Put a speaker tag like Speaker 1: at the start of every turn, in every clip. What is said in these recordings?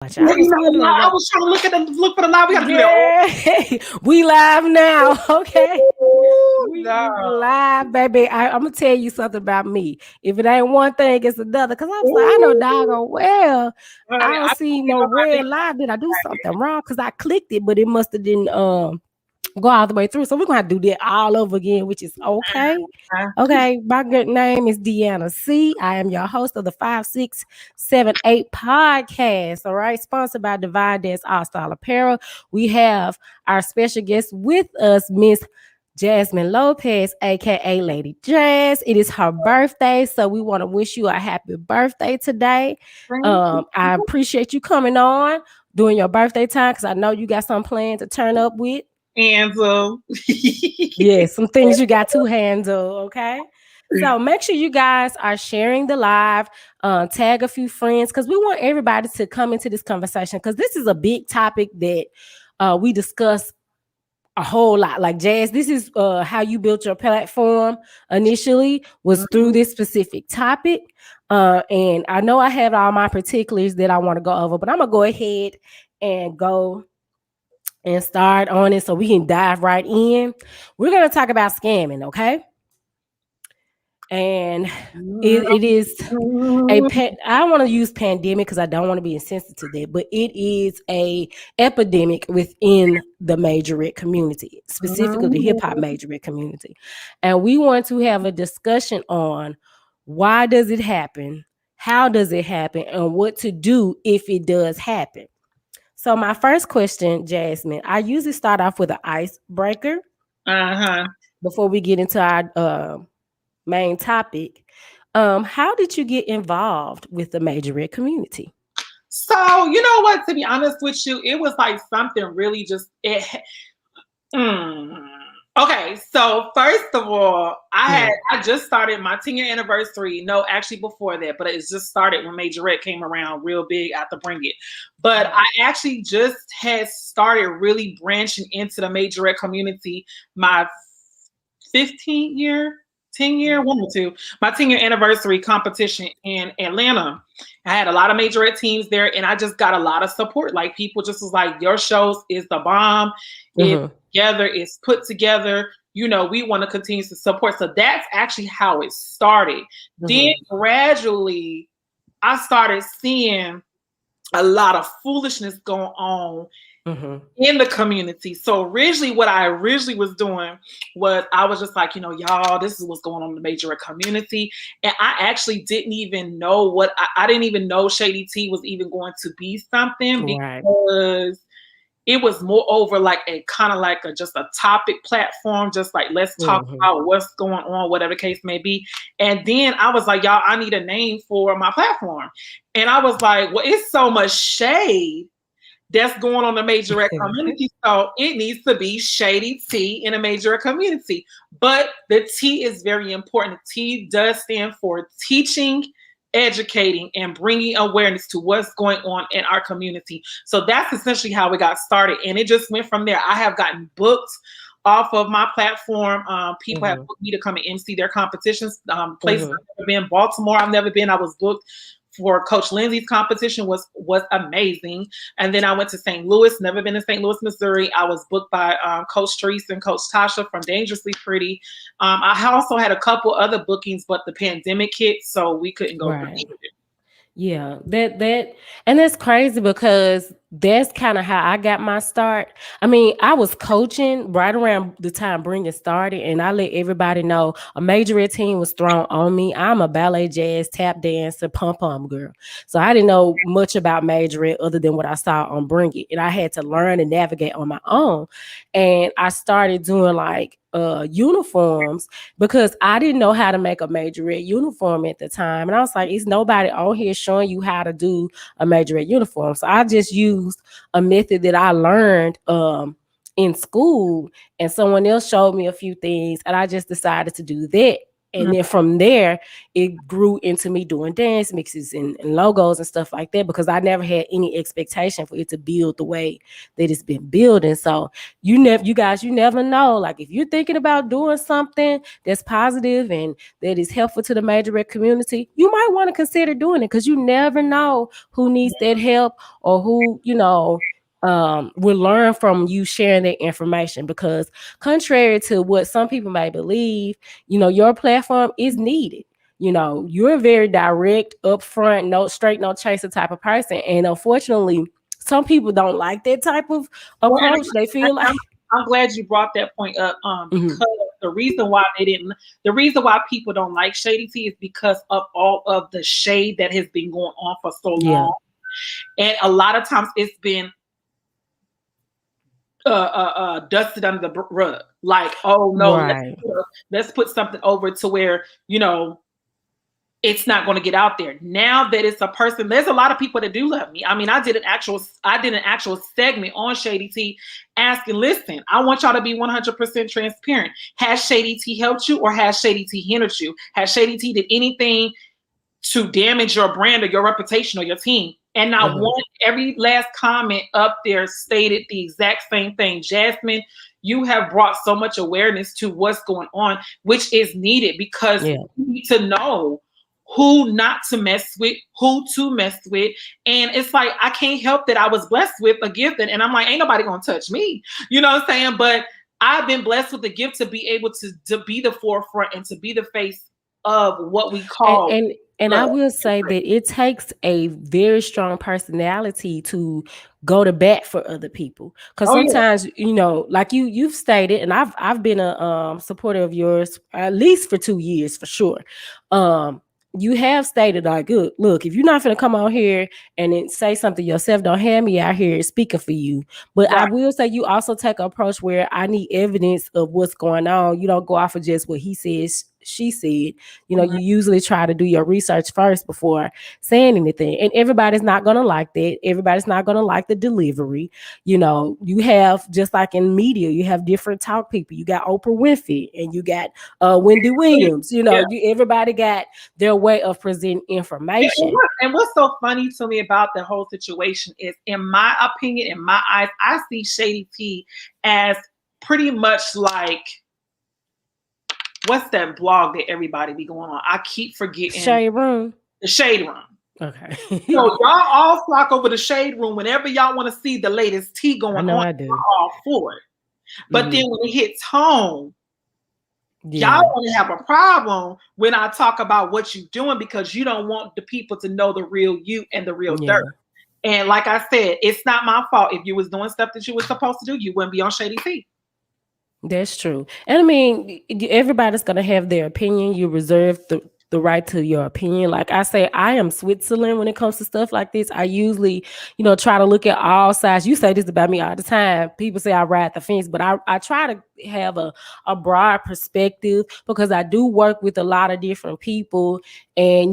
Speaker 1: I was wondering
Speaker 2: I was trying to look for the live. We got to do
Speaker 1: yeah. We live now. Okay. We
Speaker 2: that.
Speaker 1: live, baby. I'm gonna tell you something about me. If it ain't one thing, it's another. Cause I was like, I know
Speaker 2: Ooh,
Speaker 1: doggone well.
Speaker 2: honey,
Speaker 1: I don't
Speaker 2: I
Speaker 1: see
Speaker 2: don't see
Speaker 1: no
Speaker 2: nobody.
Speaker 1: red live. Did I do something wrong? Cause I clicked it, but it must have didn't go all the way through. So we're gonna have to do that all over again, which is okay. Okay, my good name is Deanna C. I am your host of the 5678 podcast. All right, sponsored by Divine Dance All Style Apparel. We have our special guest with us, Miss Jasmine Lopez, aka Lady Jazz. It is her birthday, so we want to wish you a happy birthday today.
Speaker 2: Thank
Speaker 1: I appreciate you coming on during your birthday time because I know you got some plans to turn up with.
Speaker 2: Ansel.
Speaker 1: Yeah, some things you got to handle, okay? So make sure you guys are sharing the live, tag a few friends because we want everybody to come into this conversation because this is a big topic that we discuss a whole lot. Like Jazz, this is how you built your platform initially was through this specific topic. And I know I have all my particulars that I want to go over, but I'm gonna go ahead and go and start on it so we can dive right in. We're going to talk about scamming, okay? And it is I don't want to use pandemic because I don't want to be insensitive to that, but it is a epidemic within the majorette community, specifically the hip hop majorette community. And we want to have a discussion on why does it happen, how does it happen, and what to do if it does happen. So my first question, Jasmine, I usually start off with an icebreaker before we get into our main topic. How did you get involved with the majorette community?
Speaker 2: So, you know what? To be honest with you, it was like something really just Okay, so first of all, I just started my 10-year anniversary. No, actually before that, but it's just started when Majorette came around real big after Bring It. But I actually just had started really branching into the Majorette community my 15th year, 10-year, one or two, my 10-year anniversary competition in Atlanta. I had a lot of majorette teams there, and I just got a lot of support. Like people just was like, "Your shows is the bomb. It's together. It's put together. You know, we want to continue to support." So that's actually how it started. Then gradually, I started seeing a lot of foolishness going on in the community. So originally, what I originally was doing was I was just like, you know, y'all, this is what's going on in the majorette community. And I actually didn't even know I didn't even know Shady T was even going to be something because it was more over like a kind of like just a topic platform, just like let's talk about what's going on, whatever the case may be. And then I was like, y'all, I need a name for my platform. And I was like, well, it's so much shade that's going on in the majorette community. So it needs to be Shady T in a majorette community. But the T is very important. The T does stand for teaching, educating, and bringing awareness to what's going on in our community. So that's essentially how we got started. And it just went from there. I have gotten booked off of my platform. People have booked me to come and MC their competitions. Places I've never been. Baltimore, I've never been. I was booked for Coach Lindsay's competition was amazing. And then I went to St. Louis, never been to St. Louis, Missouri. I was booked by Coach Therese and Coach Tasha from Dangerously Pretty. I also had a couple other bookings, but the pandemic hit, so we couldn't go through it.
Speaker 1: Yeah, that and that's crazy because that's kind of how I got my start. I mean, I was coaching right around the time Bring It started, and I let everybody know a majorette team was thrown on me. I'm a ballet, jazz, tap dancer, pom girl, so I didn't know much about majorette other than what I saw on Bring It, and I had to learn and navigate on my own. And I started doing like uniforms because I didn't know how to make a majorette uniform at the time. And I was like, it's nobody on here showing you how to do a majorette uniform. So I just used a method that I learned in school, and someone else showed me a few things, and I just decided to do that. And then from there, it grew into me doing dance mixes and logos and stuff like that, because I never had any expectation for it to build the way that it's been building. So you guys, you never know. Like, if you're thinking about doing something that's positive and that is helpful to the majorette community, you might want to consider doing it, because you never know who needs that help, or who, will learn from you sharing that information. Because contrary to what some people may believe, your platform is needed. You're a very direct, upfront, no straight, no chaser type of person. And unfortunately, some people don't like that type of
Speaker 2: Well,
Speaker 1: approach. They feel like
Speaker 2: I'm glad you brought that point up. Because the reason why people don't like Shady Tea is because of all of the shade that has been going on for so long. And a lot of times it's been dusted under the rug. Like, oh no,
Speaker 1: right.
Speaker 2: let's put something over to where, it's not going to get out there. Now that it's a person, there's a lot of people that do love me. I mean, I did an actual segment on Shady Tea asking, listen, I want y'all to be 100% transparent. Has Shady Tea helped you, or has Shady Tea hindered you? Has Shady Tea did anything to damage your brand or your reputation or your team? And not one, every last comment up there stated the exact same thing. Jasmine, you have brought so much awareness to what's going on, which is needed, because we need to know who not to mess with, who to mess with. And it's like, I can't help that I was blessed with a gift, and I'm like, ain't nobody gonna touch me. You know what I'm saying? But I've been blessed with the gift to be able to be the forefront and to be the face of what we call.
Speaker 1: And I will say that it takes a very strong personality to go to bat for other people. Because sometimes, like you've stated, and I've been a supporter of yours at least for 2 years for sure. You have stated, like, good, look, if you're not going to come on here and then say something yourself, don't have me out here speaking for you. But I will say you also take an approach where I need evidence of what's going on. You don't go off of just what he says, she said. You usually try to do your research first before saying anything. And everybody's not going to like that. Everybody's not going to like the delivery. You have, just like in media, you have different talk people. You got Oprah Winfrey and you got Wendy Williams. Everybody got their way of presenting information.
Speaker 2: And what's so funny to me about the whole situation is, in my opinion, in my eyes, I see Shady Tea as pretty much like, what's that blog that everybody be going on? I keep forgetting.
Speaker 1: Shade Room.
Speaker 2: The Shade Room.
Speaker 1: Okay.
Speaker 2: So y'all all flock over the Shade Room whenever y'all want to see the latest tea going on.
Speaker 1: I do.
Speaker 2: Y'all all for it. But then when it hits home, y'all want to have a problem when I talk about what you're doing, because you don't want the people to know the real you and the real dirt. And like I said, it's not my fault. If you was doing stuff that you were supposed to do, you wouldn't be on Shady Tea.
Speaker 1: That's true. And I mean, everybody's going to have their opinion. You reserve the right to your opinion. Like I say, I am Switzerland when it comes to stuff like this. I usually, try to look at all sides. You say this about me all the time. People say I ride the fence, but I try to have a broad perspective, because I do work with a lot of different people. And,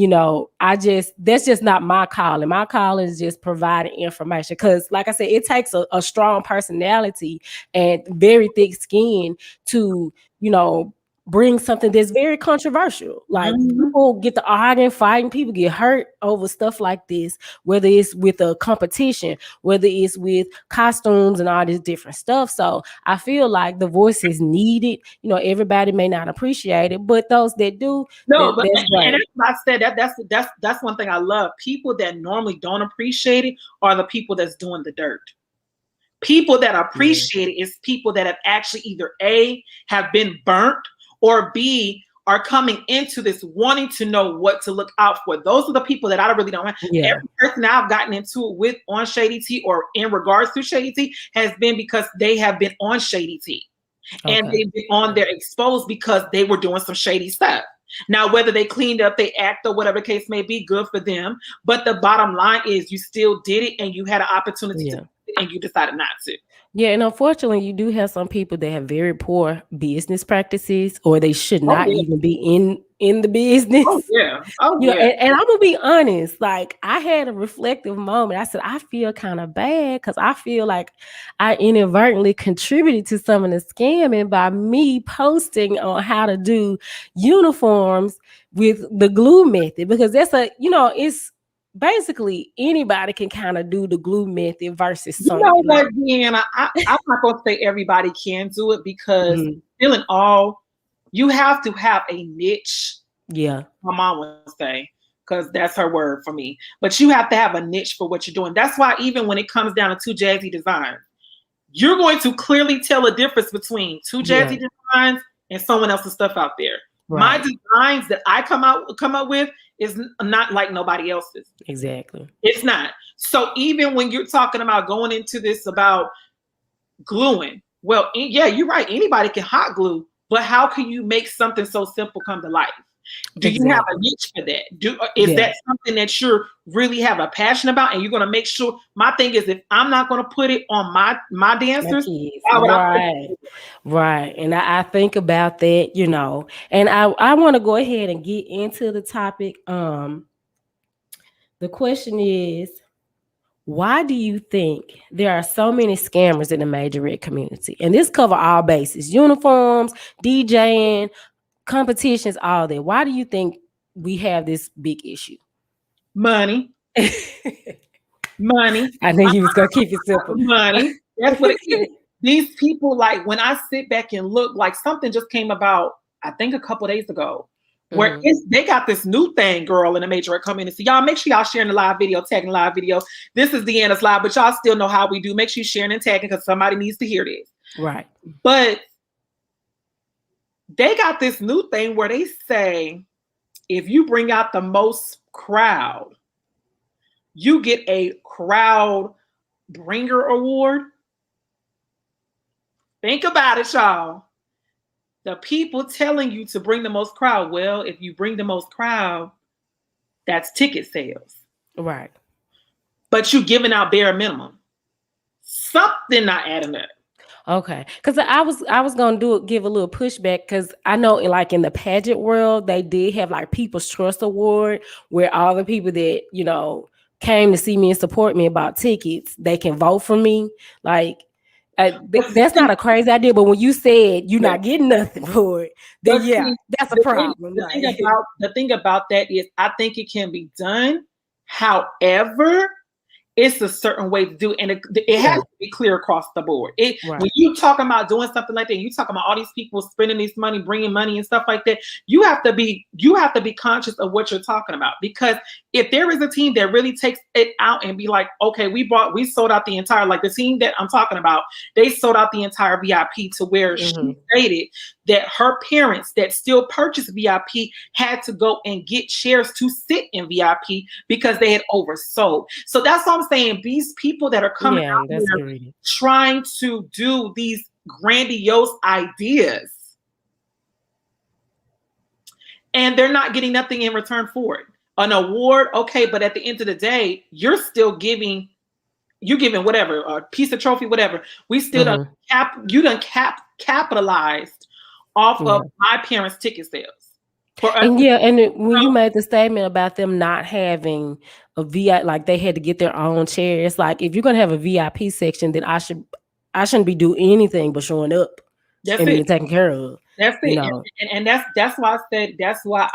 Speaker 1: that's just not my calling. My calling is just providing information. Because like I said, it takes a strong personality and very thick skin to, bring something that's very controversial. Like people get to arguing, fighting, people get hurt over stuff like this, whether it's with a competition, whether it's with costumes and all this different stuff. So I feel like the voice is needed. Everybody may not appreciate it, but those that do, that's great.
Speaker 2: And I said that's one thing I love. People that normally don't appreciate it are the people that's doing the dirt. People that appreciate it is people that have actually either A, have been burnt, or B, are coming into this wanting to know what to look out for. Those are the people that I really don't want. Every person I've gotten into it with on Shady Tea or in regards to Shady Tea has been because they have been on Shady Tea. And they've been on there exposed because they were doing some shady stuff. Now, whether they cleaned up, they act, or whatever case may be, good for them. But the bottom line is you still did it, and you had an opportunity to, and you decided not to.
Speaker 1: Yeah, and unfortunately, you do have some people that have very poor business practices, or they should not even be in in the business.
Speaker 2: Oh yeah. Oh
Speaker 1: You know,
Speaker 2: yeah.
Speaker 1: and I'm gonna be honest, like I had a reflective moment. I said, I feel kind of bad because I feel like I inadvertently contributed to some of the scamming by me posting on how to do uniforms with the glue method, because that's it's basically anybody can kind of do the glue method versus
Speaker 2: You know
Speaker 1: sewing.
Speaker 2: what, Deanna? I'm not gonna say everybody can do it because
Speaker 1: Mhm.
Speaker 2: feeling all you have to have a niche.
Speaker 1: Yeah,
Speaker 2: My mom would say, because that's her word for me. But you have to have a niche for what you're doing. That's why even when it comes down to two jazzy designs, you're going to clearly tell a difference between two
Speaker 1: yeah,
Speaker 2: jazzy designs and someone else's stuff out there. My
Speaker 1: right,
Speaker 2: designs that I come up with is not like nobody else's.
Speaker 1: exactly.
Speaker 2: It's not. So even when you're talking about going into this about gluing, well, yeah, you're right. Anybody can hot glue, but how can you make something so simple come to life? Do you have a
Speaker 1: Exactly.
Speaker 2: niche for that? Is
Speaker 1: Yeah.
Speaker 2: that something that you're really have a passion about, and you're going to make sure? My thing is, if I'm not going to put it on my
Speaker 1: My
Speaker 2: dancers,
Speaker 1: kids.
Speaker 2: why would I put
Speaker 1: Right.
Speaker 2: it?
Speaker 1: Right. And I think about that, and I want to go ahead and get into the topic. The question is, why do you think there are so many scammers in the majorette community? And this cover all bases: uniforms, DJing, competitions, all that. Why do you think we have this big issue?
Speaker 2: Money,
Speaker 1: I
Speaker 2: money,
Speaker 1: knew you was gonna keep it simple.
Speaker 2: money. That's what it is. These people, like when I sit back and look, like something just came about, I think a couple days ago, where
Speaker 1: Mhm.
Speaker 2: they got this new thing, girl, in the major community. Y'all make sure y'all sharing the live video, tagging live video. This is Deanna's live, but y'all still know how we do. Make sure you sharing and tagging because somebody needs to hear this.
Speaker 1: Right.
Speaker 2: But they got this new thing where they say if you bring out the most crowd, you get a crowd bringer award. Think about it, y'all. The people telling you to bring the most crowd. Well, if you bring the most crowd, that's ticket sales.
Speaker 1: Right.
Speaker 2: But you giving out bare minimum. Something not adding up.
Speaker 1: Okay, because I was gonna give a little pushback, because I know like in the pageant world they did have like People's Trust Award, where all the people that came to see me and support me about tickets, they can vote for me. Like that's not a crazy idea, but when you said you're not getting nothing for it, then
Speaker 2: But
Speaker 1: yeah,
Speaker 2: see,
Speaker 1: that's a problem.
Speaker 2: the thing
Speaker 1: Like
Speaker 2: about the thing about that is I think it can be done. However, it's a certain way to do it, and it has
Speaker 1: yeah,
Speaker 2: to be clear across the board. When
Speaker 1: right.
Speaker 2: you talking about doing something like that, you talking about all these people spending this money, bringing money and stuff like that. You have to be conscious of what you're talking about, because if there is a team that really takes it out and be like, okay, we sold out the entire, like the team that I'm talking about, they sold out the entire VIP to where she
Speaker 1: Mhm.
Speaker 2: stated that her parents that still purchased VIP had to go and get chairs to sit in VIP because they had oversold. So that's what I'm saying. These people that are coming
Speaker 1: Yeah,
Speaker 2: out
Speaker 1: that's
Speaker 2: here
Speaker 1: greedy.
Speaker 2: trying to do these grandiose ideas, and they're not getting nothing in return for it. An award, okay, but at the end of the day, you're giving whatever, a piece of trophy, whatever. We still
Speaker 1: Mhm.
Speaker 2: capitalized off of
Speaker 1: Yeah.
Speaker 2: my parents' ticket sales for us
Speaker 1: And
Speaker 2: to,
Speaker 1: yeah, and when you made the statement about them not having a VIP, like they had to get their own chair, it's like if you're gonna have a VIP section, then I shouldn't be doing anything but showing up
Speaker 2: that's
Speaker 1: and
Speaker 2: it.
Speaker 1: being taken care of.
Speaker 2: That's
Speaker 1: You
Speaker 2: it.
Speaker 1: know.
Speaker 2: And that's why I said, that's why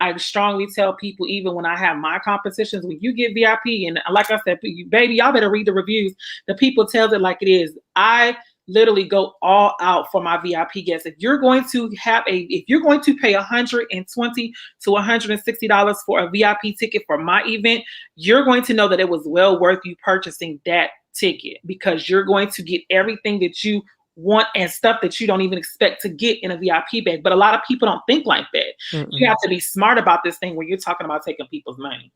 Speaker 2: I strongly tell people, even when I have my competitions, when you get VIP, and like I said, baby, y'all better read the reviews. The people tells it like it is. I literally go all out for my VIP guests. If you're going to pay $120 to $160 for a VIP ticket for my event, you're going to know that it was well worth you purchasing that ticket, because you're going to get everything that you want and stuff that you don't even expect to get in a VIP bag. But a lot of people don't think like that. You
Speaker 1: Mm-mm.
Speaker 2: have to be smart about this thing when you're talking about taking people's money.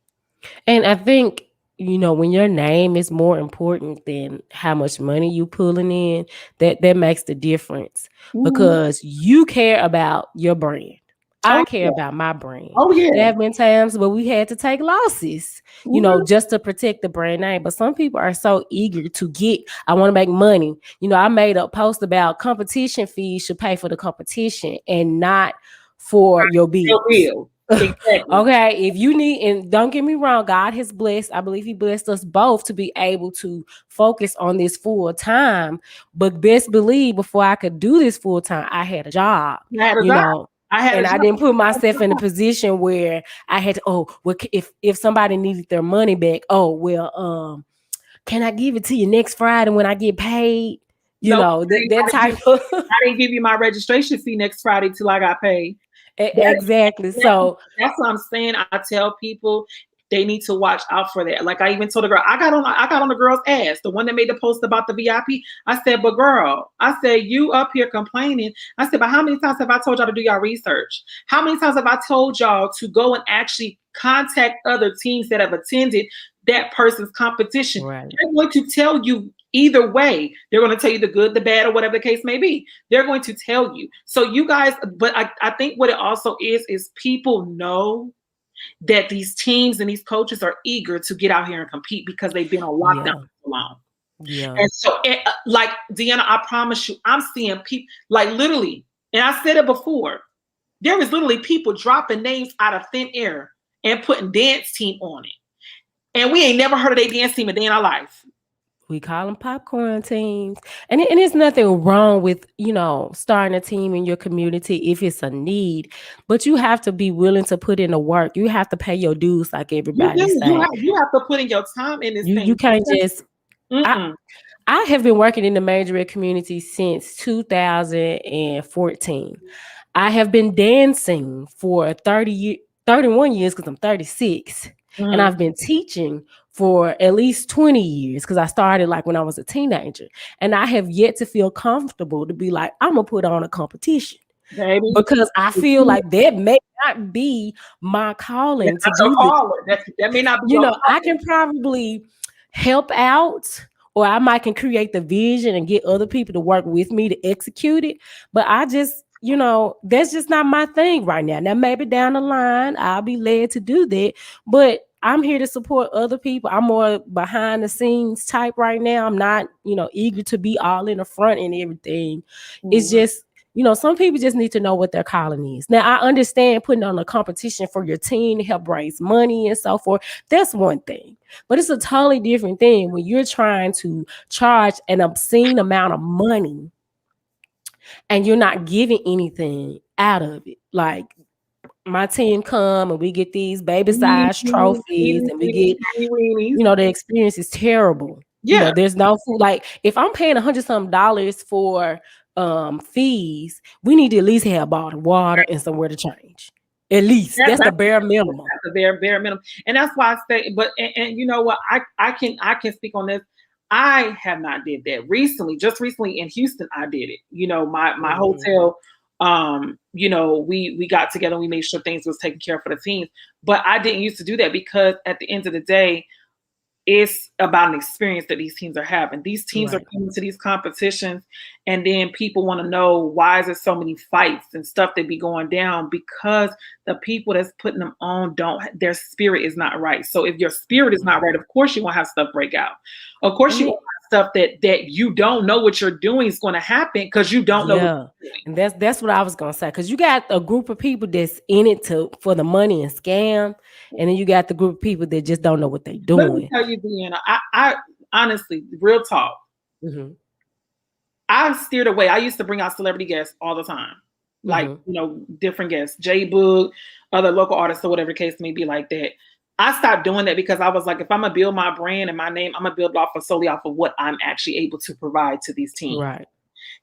Speaker 1: And I think, when your name is more important than how much money you pulling in, that makes the difference,
Speaker 2: Mhm.
Speaker 1: because you care about your brand. I
Speaker 2: Oh
Speaker 1: care
Speaker 2: yeah.
Speaker 1: about my brand.
Speaker 2: Oh yeah.
Speaker 1: There have been times where we had to take losses,
Speaker 2: Mhm.
Speaker 1: just to protect the brand name. But some people are so eager to get, I want to make money. I made a post about competition fees should pay for the competition and not for your
Speaker 2: Your
Speaker 1: bills.
Speaker 2: bill. Exactly.
Speaker 1: Okay, if you need, and don't get me wrong, God has blessed, I believe he blessed us both to be able to focus on this full time. But best believe before I could do this full time, I had a job,
Speaker 2: I had a
Speaker 1: you
Speaker 2: job.
Speaker 1: know,
Speaker 2: I had a
Speaker 1: and I
Speaker 2: job.
Speaker 1: didn't put myself in a position where I had to, oh, well, if somebody needed their money back, oh, well, can I give it to you next Friday when I get paid? You
Speaker 2: No,
Speaker 1: know, that type of
Speaker 2: I didn't give you my registration fee next Friday till I got paid.
Speaker 1: exactly.
Speaker 2: That's,
Speaker 1: So
Speaker 2: that's what I'm saying. I tell people they need to watch out for that. Like I even told the girl, I got on the girl's ass, the one that made the post about the VIP. I said, but girl, I said, you up here complaining. I said, but how many times have I told y'all to do y'all research? How many times have I told y'all to go and actually contact other teams that have attended that person's competition?
Speaker 1: right.
Speaker 2: They're going to tell you either way. They're going to tell you the good, the bad, or whatever the case may be. They're going to tell you. So you guys, but I think what it also is people know that these teams and these coaches are eager to get out here and compete because they've been on lockdown
Speaker 1: Yeah.
Speaker 2: for so long.
Speaker 1: Yeah.
Speaker 2: And so, like Deanna, I promise you, I'm seeing people like literally, and I said it before, there was literally people dropping names out of thin air and putting dance team on it. And we ain't never heard of their dance team a day in our life.
Speaker 1: We call them popcorn teams. And there's nothing wrong with, starting a team in your community if it's a need. But you have to be willing to put in the work. You have to pay your dues, like
Speaker 2: You
Speaker 1: everybody
Speaker 2: do.
Speaker 1: say.
Speaker 2: You have to put in your time in this
Speaker 1: You
Speaker 2: thing.
Speaker 1: can't just I, I have been working in the majorette community since 2014. I have been dancing for 31 years because I'm 36. And I've been teaching for at least 20 years because I started like when I was a teenager. And I have yet to feel comfortable to be like, I'm going to put on a competition.
Speaker 2: Baby.
Speaker 1: Because I feel like that may not be my calling to do this.
Speaker 2: That may not be your calling.
Speaker 1: I can probably help out, or I might can create the vision and get other people to work with me to execute it. But I just, that's just not my thing right now. Now, maybe down the line, I'll be led to do that. But I'm here to support other people. I'm more behind the scenes type right now. I'm not, eager to be all in the front and everything. It's just, some people just need to know what their calling is. Now, I understand putting on a competition for your team to help raise money and so forth. That's one thing. But it's a totally different thing when you're trying to charge an obscene amount of money and you're not giving anything out of it. Like, my team come and we get these baby size trophies and we get, the experience is terrible.
Speaker 2: Yeah.
Speaker 1: There's no food. Like, if I'm paying $100 for fees, we need to at least have bottled water and somewhere to change. At least that's the bare minimum.
Speaker 2: That's the bare minimum. And that's why I say, but and you know what, I can speak on this. I have not did that just recently in Houston. I did it. My hotel, we got together and we made sure things was taken care of for the teams. But I didn't used to do that because at the end of the day, it's about an experience that these teams are having. These teams are coming to these competitions, and then people want to know why is there so many fights and stuff that be going down, because the people that's putting them on their spirit is not right. So if your spirit is not right, of course you won't have stuff break out. Of course you won't have stuff that you don't know what you're doing is going to happen because you don't know what you're doing.
Speaker 1: And that's what I was going to say, because you got a group of people that's in it for the money and scam, and then you got the group of people that just don't know what they're doing.
Speaker 2: Let me tell you, Deanna, I honestly, real talk, I steered away. I used to bring out celebrity guests all the time, like different guests, J-Boog, other local artists, or whatever the case may be like that. I stopped doing that because I was like, if I'm gonna build my brand and my name, I'm gonna build solely off of what I'm actually able to provide to these teams.
Speaker 1: Right.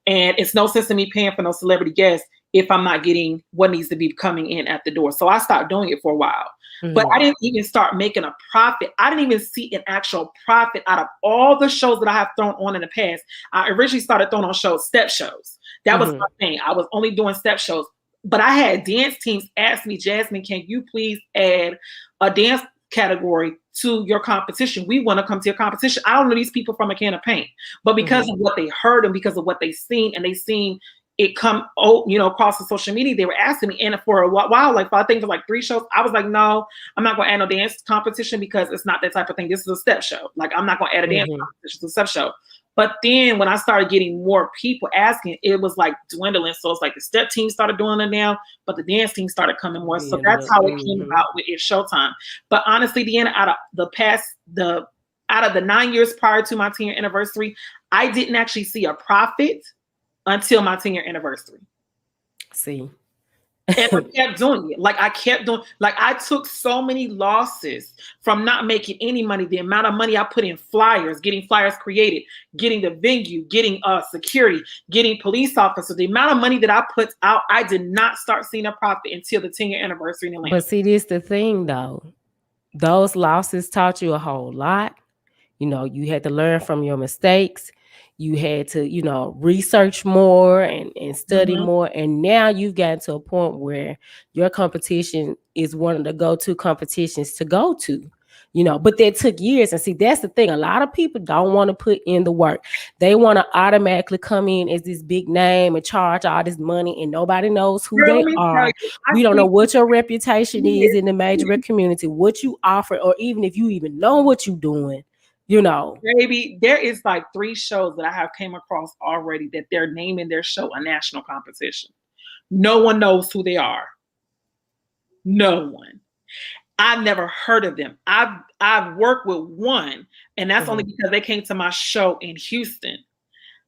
Speaker 2: And it's no sense in me paying for no celebrity guests if I'm not getting what needs to be coming in at the door. So I stopped doing it for a while. But I didn't even start making a profit. I didn't even see an actual profit out of all the shows that I have thrown on in the past. I originally started throwing on step shows. That was my thing. I was only doing step shows. But I had dance teams ask me, Jasmine, can you please add a dance category to your competition? We want to come to your competition. I don't know these people from a can of paint, but because of what they heard and because of what they seen, and they seen it come, across the social media, they were asking me. And for a while, like I think for like 3 shows, I was like, no, I'm not going to add no dance competition because it's not that type of thing. This is a step show. Like, I'm not going to add a dance competition. It's a step show. But then when I started getting more people asking, it was like dwindling. So it's like the step team started doing it now, but the dance team started coming more. So that's how it came about with It's Showtime. But honestly, Deanna, out of the 9 years prior to my 10-year anniversary, I didn't actually see a profit until my 10-year anniversary.
Speaker 1: See.
Speaker 2: And I kept doing it. I took so many losses from not making any money. The amount of money I put in flyers, getting flyers created, getting the venue, getting security, getting police officers, the amount of money that I put out, I did not start seeing a profit until the 10-year anniversary in Atlanta.
Speaker 1: But see, this the thing though. Those losses taught you a whole lot. You had to learn from your mistakes. You had to, research more and study more. And now you've gotten to a point where your competition is one of the go-to competitions to go to. But that took years. And see, that's the thing. A lot of people don't want to put in the work. They want to automatically come in as this big name and charge all this money, and nobody knows who they are. We don't know what your reputation is in the majorette community, what you offer, or even if you even know what you're doing.
Speaker 2: Baby, there is like 3 shows that I have came across already that they're naming their show a national competition. No one knows who they are. No one. I've never heard of them. I've worked with one, and that's only because they came to my show in Houston,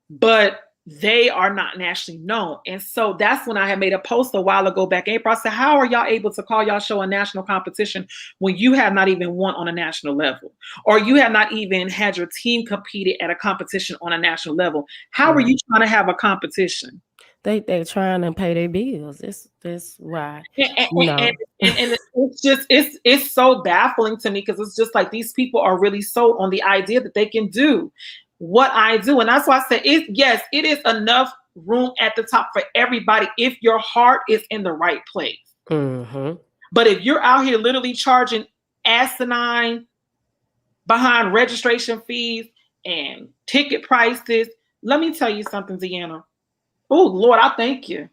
Speaker 2: but they are not nationally known. And so that's when I had made a post a while ago back in April. I said, how are y'all able to call y'all show a national competition when you have not even won on a national level, or you have not even had your team competed at a competition on a national level? How are you trying to have a competition?
Speaker 1: They're trying to pay their bills. That's why.
Speaker 2: And it's so baffling to me, because it's just like these people are really sold on the idea that they can do what I do. And that's why I said, it is enough room at the top for everybody if your heart is in the right place. But if you're out here literally charging asinine behind registration fees and ticket prices, let me tell you something, Deanna. Oh, Lord, I thank you.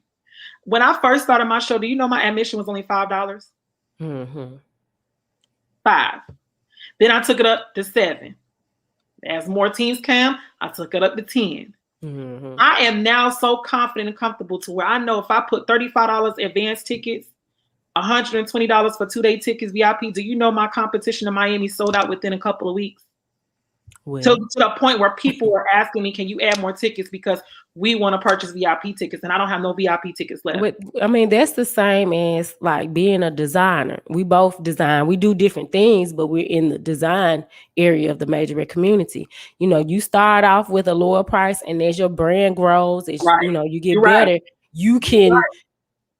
Speaker 2: When I first started my show, do you know my admission was only $5? $5. Then I took it up to $7. As more teams came, I took it up to $10. I am now so confident and comfortable to where I know if I put $35 advance tickets, $120 for 2-day tickets, VIP, do you know my competition in Miami sold out within a couple of weeks? To the point where people were asking me, can you add more tickets, because we want to purchase VIP tickets, and I don't have no VIP tickets left.
Speaker 1: But I mean, that's the same as like being a designer. We both design. We do different things, but we're in the design area of the majorette community. You start off with a lower price, and as your brand grows, as you get better, you can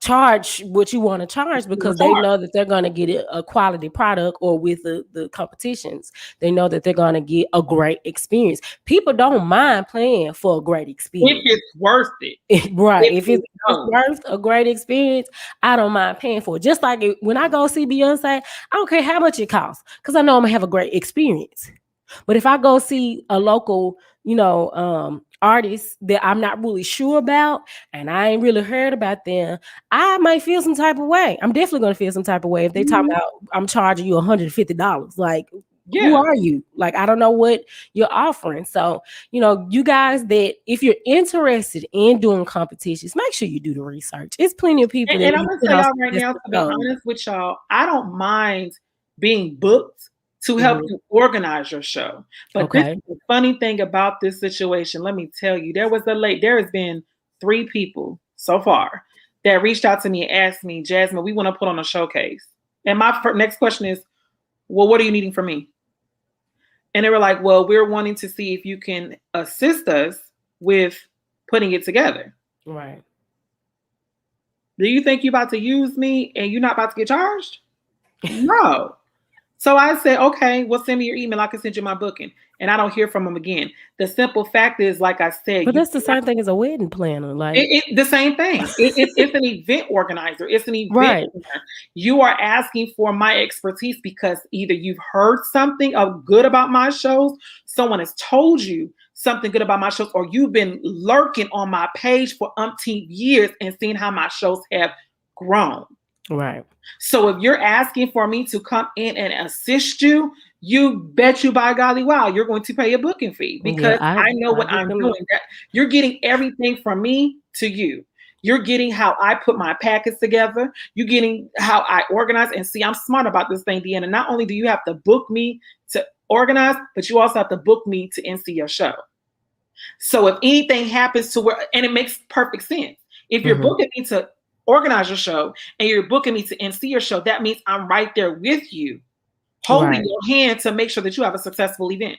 Speaker 1: charge what you want to charge, because they know that they're going to get a quality product, or with the competitions, they know that they're going to get a great experience. People don't mind paying for a great experience.
Speaker 2: If it's worth it.
Speaker 1: If it's worth a great experience, I don't mind paying for it. Just like when I go see Beyonce, I don't care how much it costs, because I know I'm going to have a great experience. But if I go see a local, artist that I'm not really sure about, and I ain't really heard about them, I might feel some type of way. I'm definitely going to feel some type of way if they talk about I'm charging you $150. Like, who are you? Like, I don't know what you're offering. So, you guys, that if you're interested in doing competitions, make sure you do the research. It's plenty of people.
Speaker 2: And I'm going to tell y'all right now, to be honest with y'all, I don't mind being booked to help you organize your show. But this is the funny thing about this situation. Let me tell you, there has been 3 people so far that reached out to me and asked me, Jasmine, we want to put on a showcase. And my next question is, well, what are you needing from me? And they were like, well, we're wanting to see if you can assist us with putting it together.
Speaker 1: Right.
Speaker 2: Do you think you're about to use me and you're not about to get charged? No. So I said, okay, well, send me your email. I can send you my booking. And I don't hear from them again. The simple fact is, like I said,
Speaker 1: but that's the same thing as a wedding planner. Like
Speaker 2: the same thing. It's an event organizer. It's an event. Right. You are asking for my expertise because either you've heard something good about my shows, someone has told you something good about my shows, or you've been lurking on my page for umpteen years and seeing how my shows have grown.
Speaker 1: Right.
Speaker 2: So if you're asking for me to come in and assist you, you bet you by golly wow, you're going to pay a booking fee
Speaker 1: Yeah,
Speaker 2: because I know
Speaker 1: I
Speaker 2: what
Speaker 1: get
Speaker 2: I'm
Speaker 1: them.
Speaker 2: doing. That you're getting everything from me to you. You're getting how I put my packets together. You're getting how I organize. And see, I'm smart about this thing, Deanna. Not only do you have to book me to organize, but you also have to book me to MC your show. So if anything happens to where, and it makes perfect sense. If you're
Speaker 1: Mm-hmm.
Speaker 2: booking me to organize your show and you're booking me to MC your show, that means I'm right there with you, holding
Speaker 1: Right.
Speaker 2: your hand to make sure that you have a successful event.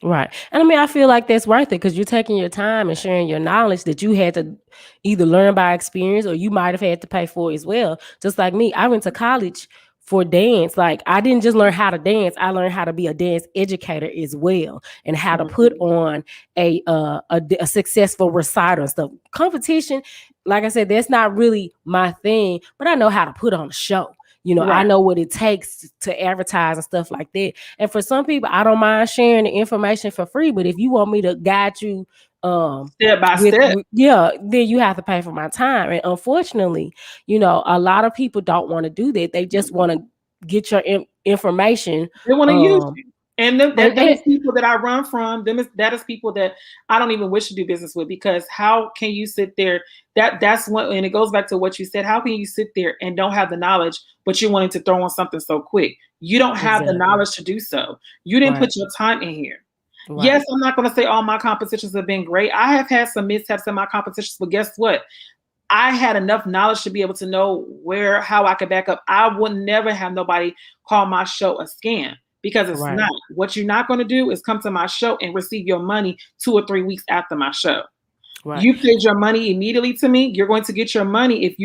Speaker 1: Right. And I mean, I feel like that's worth it because you're taking your time and sharing your knowledge that you had to either learn by experience or you might have had to pay for as well. Just like me, I went to college for dance. Like, I didn't just learn how to dance, I learned how to be a dance educator as well and how to put
Speaker 2: Mhm.
Speaker 1: on a successful recital and stuff. Competition, like I said, that's not really my thing, but I know how to put on a show. I
Speaker 2: Right.
Speaker 1: know what it takes to advertise and stuff like that. And for some people, I don't mind sharing the information for free. But if you want me to guide you
Speaker 2: Step by step.
Speaker 1: yeah, then you have to pay for my time. And unfortunately, a lot of people don't want to do that. They just want to get your information.
Speaker 2: They want to use
Speaker 1: Um
Speaker 2: you. And them
Speaker 1: and
Speaker 2: is people that I run from. That is people that I don't even wish to do business with because how can you sit there? That's what, and it goes back to what you said. How can you sit there and don't have the knowledge, but you're wanting to throw on something so quick? You don't have the
Speaker 1: exactly.
Speaker 2: knowledge to do so. You didn't
Speaker 1: Right.
Speaker 2: put your time in here. Yes,
Speaker 1: Right.
Speaker 2: I'm not going to say all my competitions have been great. I have had some mishaps in my competitions, but guess what? I had enough knowledge to be able to know how I could back up. I would never have nobody call my show a scam because it's
Speaker 1: Right.
Speaker 2: not. What you're not going to do is come to my show and receive your money 2 or 3 weeks after my show.
Speaker 1: Right.
Speaker 2: You paid your money immediately to me. You're going to get your money if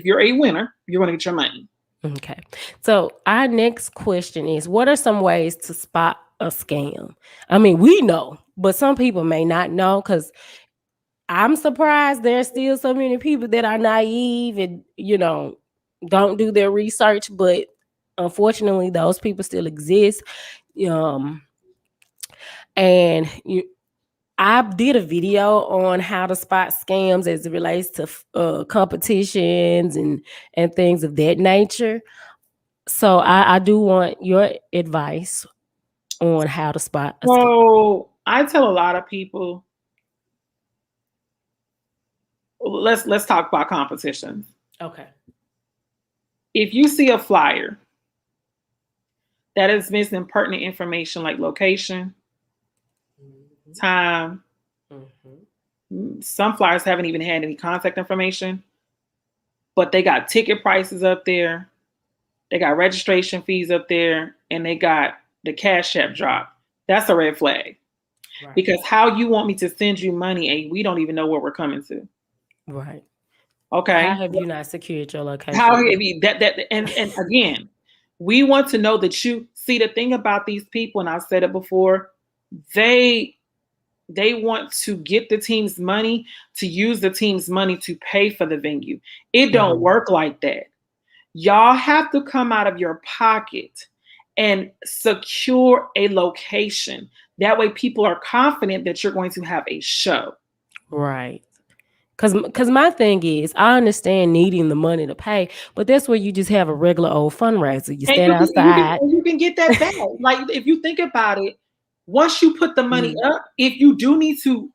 Speaker 2: you're a winner. You're going to get your money.
Speaker 1: Okay. So our next question is, what are some ways to spot a scam? I mean, we know, but some people may not know because I'm surprised there's still so many people that are naive and, don't do their research, but unfortunately those people still exist. Um and I did a video on how to spot scams as it relates to competitions and things of that nature. So I do want your advice on how to spot a scam.
Speaker 2: So I tell a lot of people, let's talk about competition.
Speaker 1: Okay.
Speaker 2: If you see a flyer that is missing pertinent information like location, time, some flyers haven't even had any contact information, but they got ticket prices up there, they got registration fees up there, and they got the cash app drop. That's a red flag.
Speaker 1: Right.
Speaker 2: Because how you want me to send you money and we don't even know where we're coming to.
Speaker 1: Right. How
Speaker 2: Okay.
Speaker 1: have you not secured your
Speaker 2: How
Speaker 1: location?
Speaker 2: have you that and again, we want to know that you see the thing about these people, and I've said it before, they want to get the team's money to use the team's money to pay for the venue. It don't work like that. Y'all have to come out of your pocket and secure a location. That way people are confident that you're going to have a show.
Speaker 1: Right. Cause my thing is, I understand needing the money to pay, but that's where you just have a regular old fundraiser. You
Speaker 2: And
Speaker 1: stand outside.
Speaker 2: you can get that back. Like if you think about it, once you put the money
Speaker 1: Mm.
Speaker 2: up, if you do need to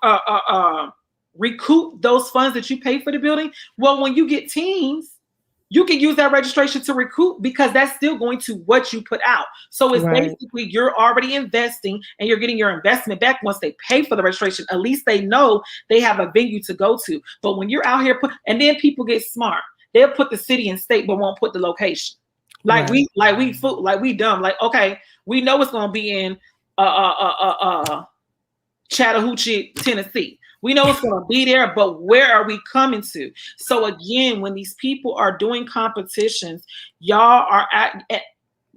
Speaker 2: uh, uh, uh, recoup those funds that you pay for the building, well, when you get teams, you can use that registration to recoup because that's still going to what you put out. So it's
Speaker 1: Right.
Speaker 2: basically you're already investing and you're getting your investment back once they pay for the registration. At least they know they have a venue to go to. But when you're out here and then people get smart, they'll put the city and state but won't put the location. Like
Speaker 1: Right.
Speaker 2: we dumb. Like, okay, we know it's gonna be in Chattahoochee, Tennessee. We know it's going to be there, but where are we coming to? So again, when these people are doing competitions, y'all are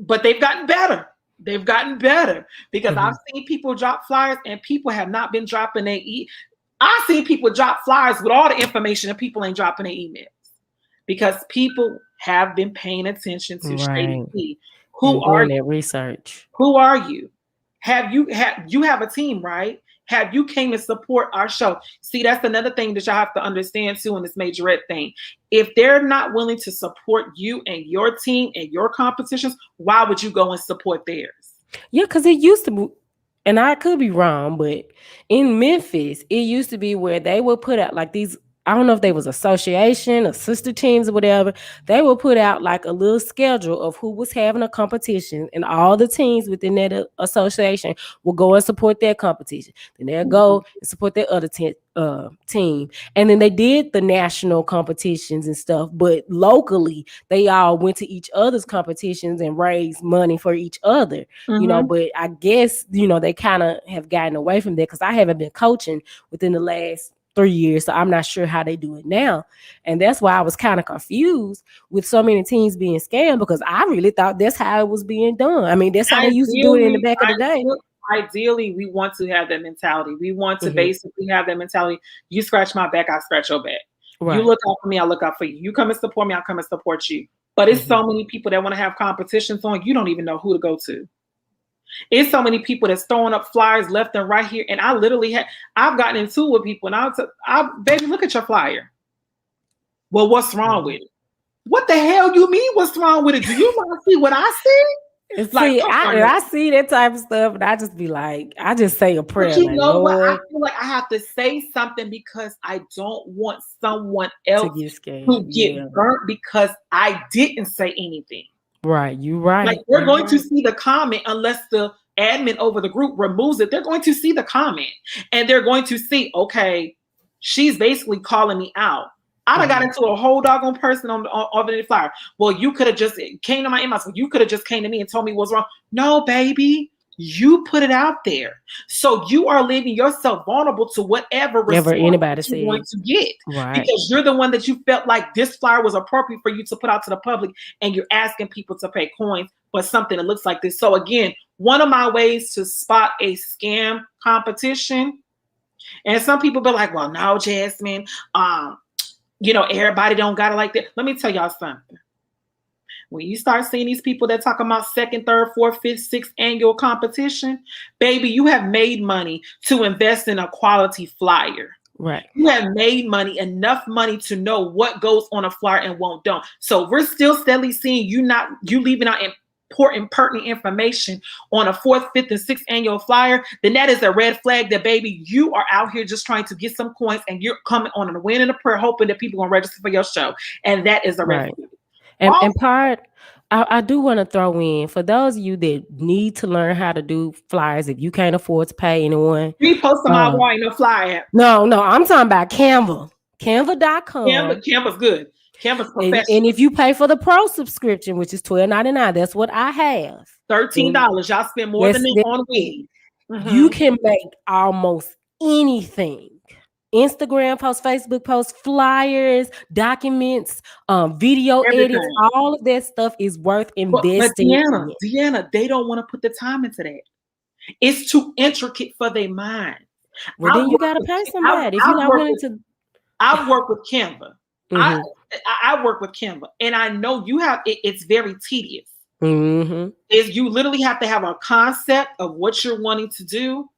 Speaker 2: but they've gotten better. They've gotten better because I've seen people drop flyers and people have not been dropping their I've seen people drop flyers with all the information and people ain't dropping their emails because people have been paying attention to
Speaker 1: Right.
Speaker 2: shady.
Speaker 1: And
Speaker 2: Who are
Speaker 1: doing
Speaker 2: you?
Speaker 1: that research.
Speaker 2: Who are you? you have a team, right? Have you came to support our show? See, that's another thing that y'all have to understand too in this majorette thing. If they're not willing to support you and your team and your competitions, why would you go and support theirs?
Speaker 1: Yeah, because it used to be, and I could be wrong, but in Memphis, it used to be where they would put out like these. I don't know if they was association or sister teams or whatever. They would put out like a little schedule of who was having a competition, and all the teams within that association will go and support their competition. Then they'll go and support their other team, and then they did the national competitions and stuff. But locally, they all went to each other's competitions and raised money for each other. But I guess, they kind of have gotten away from that because I haven't been coaching within the last 3 years. So I'm not sure how they do it now. And that's why I was kind of confused with so many teams being scammed, because I really thought that's how it was being done. I mean, that's how they used to do it in the back of the day.
Speaker 2: Ideally, we want to have that mentality. We want to basically have that mentality. You scratch my back, I scratch your back. Right. You look out for me, I look out for you. You come and support me, I come and support you. But it's so many people that want to have competitions on, you don't even know who to go to. It's so many people that's throwing up flyers left and right here. And I literally I've gotten into it with people, and baby, look at your flyer. Well, what's wrong with it? What the hell you mean what's wrong with it? Do you want to see what I see?
Speaker 1: It's like, I see that type of stuff, and I just be like, I just say a prayer.
Speaker 2: But you know what? I feel like I have to say something because I don't want someone else to get burnt because I didn't say anything.
Speaker 1: Right, you're right.
Speaker 2: Like, they're going to see the comment unless the admin over the group removes it. They're going to see the comment, and they're going to see, okay, she's basically calling me out. I done got into a whole doggone person on the flyer. Well, you could have just came to my inbox. Well, you could have just came to me and told me what's wrong. No, baby, you put it out there. So you are leaving yourself vulnerable to whatever
Speaker 1: anybody
Speaker 2: you're going to get. Right. Because you're the one that you felt like this flyer was appropriate for you to put out to the public, and you're asking people to pay coins for something that looks like this. So again, one of my ways to spot a scam competition, and some people be like, well, no, Jasmine, everybody don't got it like that. Let me tell y'all something. When you start seeing these people that talk about second, third, fourth, fifth, sixth annual competition, baby, you have made money to invest in a quality flyer.
Speaker 1: Right.
Speaker 2: You have made money, enough money to know what goes on a flyer and won't don't. So we're still steadily seeing you leaving out important, pertinent information on a fourth, fifth, and sixth annual flyer, then that is a red flag that, baby, you are out here just trying to get some coins, and you're coming on a win and a prayer, hoping that people are going to register for your show. And that is a red flag.
Speaker 1: And part, I do want to throw in, for those of you that need to learn how to do flyers, if you can't afford to pay anyone.
Speaker 2: Repost them all, ain't no flyer.
Speaker 1: No, I'm talking about Canva. Canva.com.
Speaker 2: Canva's good. Canva's professional.
Speaker 1: And if you pay for the pro subscription, which is $12.99, that's what I have.
Speaker 2: $13. Y'all spend more than that on weed.
Speaker 1: You can make almost anything. Instagram posts, Facebook posts, flyers, documents, video edits, all of that stuff is worth investing
Speaker 2: in. Deanna, they don't want to put the time into that. It's too intricate for their mind.
Speaker 1: Well, then you got to pay somebody if you're not willing to.
Speaker 2: I work with Canva. I work with Canva, and I know it's very tedious. Is you literally have to have a concept of what you're wanting to do.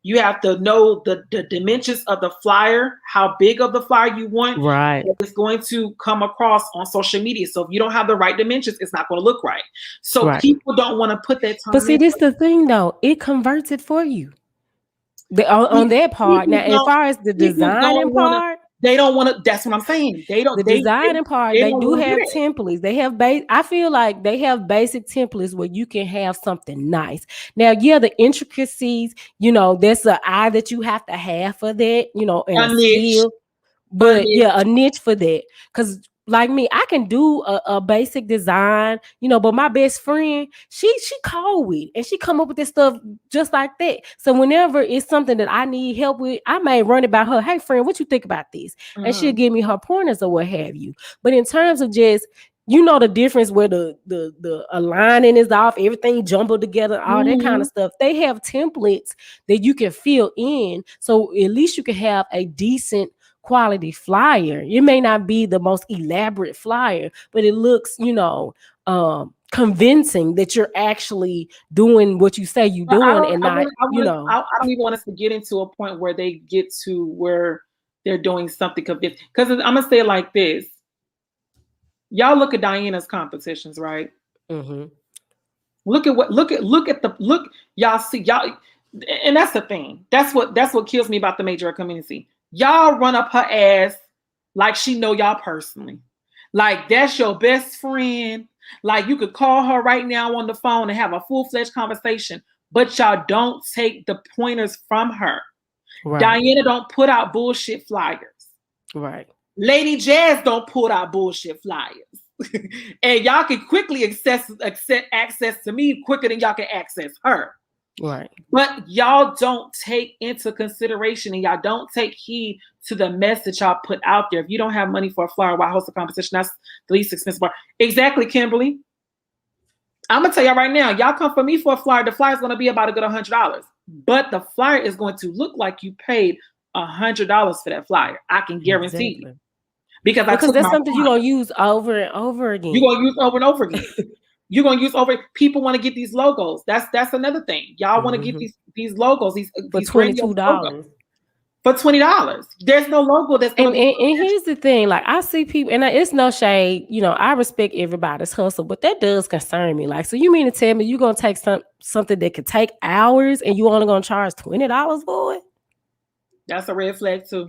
Speaker 2: You have to know the dimensions of the flyer, how big of the flyer you want.
Speaker 1: Right.
Speaker 2: It's going to come across on social media. So if you don't have the right dimensions, it's not going to look right. So people don't want to put that time.
Speaker 1: But see, this is the thing, though. It converts it for you. On that part. Now, as far as the designing part.
Speaker 2: They don't want to. That's what I'm saying. They don't.
Speaker 1: The designing part. They do have templates. They have I feel like they have basic templates where you can have something nice. Now, the intricacies. That's an eye that you have to have for that. And a skill. But a niche for that. Because like me, I can do a basic design, but my best friend, she called with it, and she come up with this stuff just like that. So whenever it's something that I need help with, I may run it by her. Hey, friend, what you think about this? And she'll give me her pointers or what have you. But in terms of just, the difference where the aligning is off, everything jumbled together, all that kind of stuff. They have templates that you can fill in. So at least you can have a decent quality flyer. It may not be the most elaborate flyer, but it looks, convincing that you're actually doing what you say you're
Speaker 2: But I
Speaker 1: doing
Speaker 2: don't.
Speaker 1: and not,
Speaker 2: I don't even want us to get into a point where they get to where they're doing something convincing. Because I'm gonna say it like this: y'all look at Diana's competitions, right?
Speaker 1: mm-hmm.
Speaker 2: Look at what. Look. Y'all see y'all, and that's the thing. That's what kills me about the major community. Y'all run up her ass like she know y'all personally, like that's your best friend. Like you could call her right now on the phone and have a full-fledged conversation, but y'all don't take the pointers from her.
Speaker 1: Right.
Speaker 2: Diana don't put out bullshit flyers.
Speaker 1: Right.
Speaker 2: Lady Jazz don't put out bullshit flyers. And y'all can quickly access to me quicker than y'all can access her.
Speaker 1: Right.
Speaker 2: But y'all don't take into consideration and y'all don't take heed to the message y'all put out there. If you don't have money for a flyer, why host a competition? That's the least expensive part. Exactly, Kimberly. I'm gonna tell y'all right now, y'all come for me for a flyer. The flyer is gonna be about a good $100, but the flyer is going to look like you paid $100 for that flyer. I can guarantee you, because
Speaker 1: that's something you're gonna use over and over again.
Speaker 2: You're gonna use over and over again. You're gonna use over. People want to get these logos. That's another thing. Y'all want to get these logos. These
Speaker 1: for $22.
Speaker 2: For $20. There's no logo that's gonna
Speaker 1: and here's the thing, like I see people, and it's no shade, I respect everybody's hustle, but that does concern me. Like, so you mean to tell me you're gonna take something that could take hours and you only gonna charge $20 for it?
Speaker 2: That's a red flag too.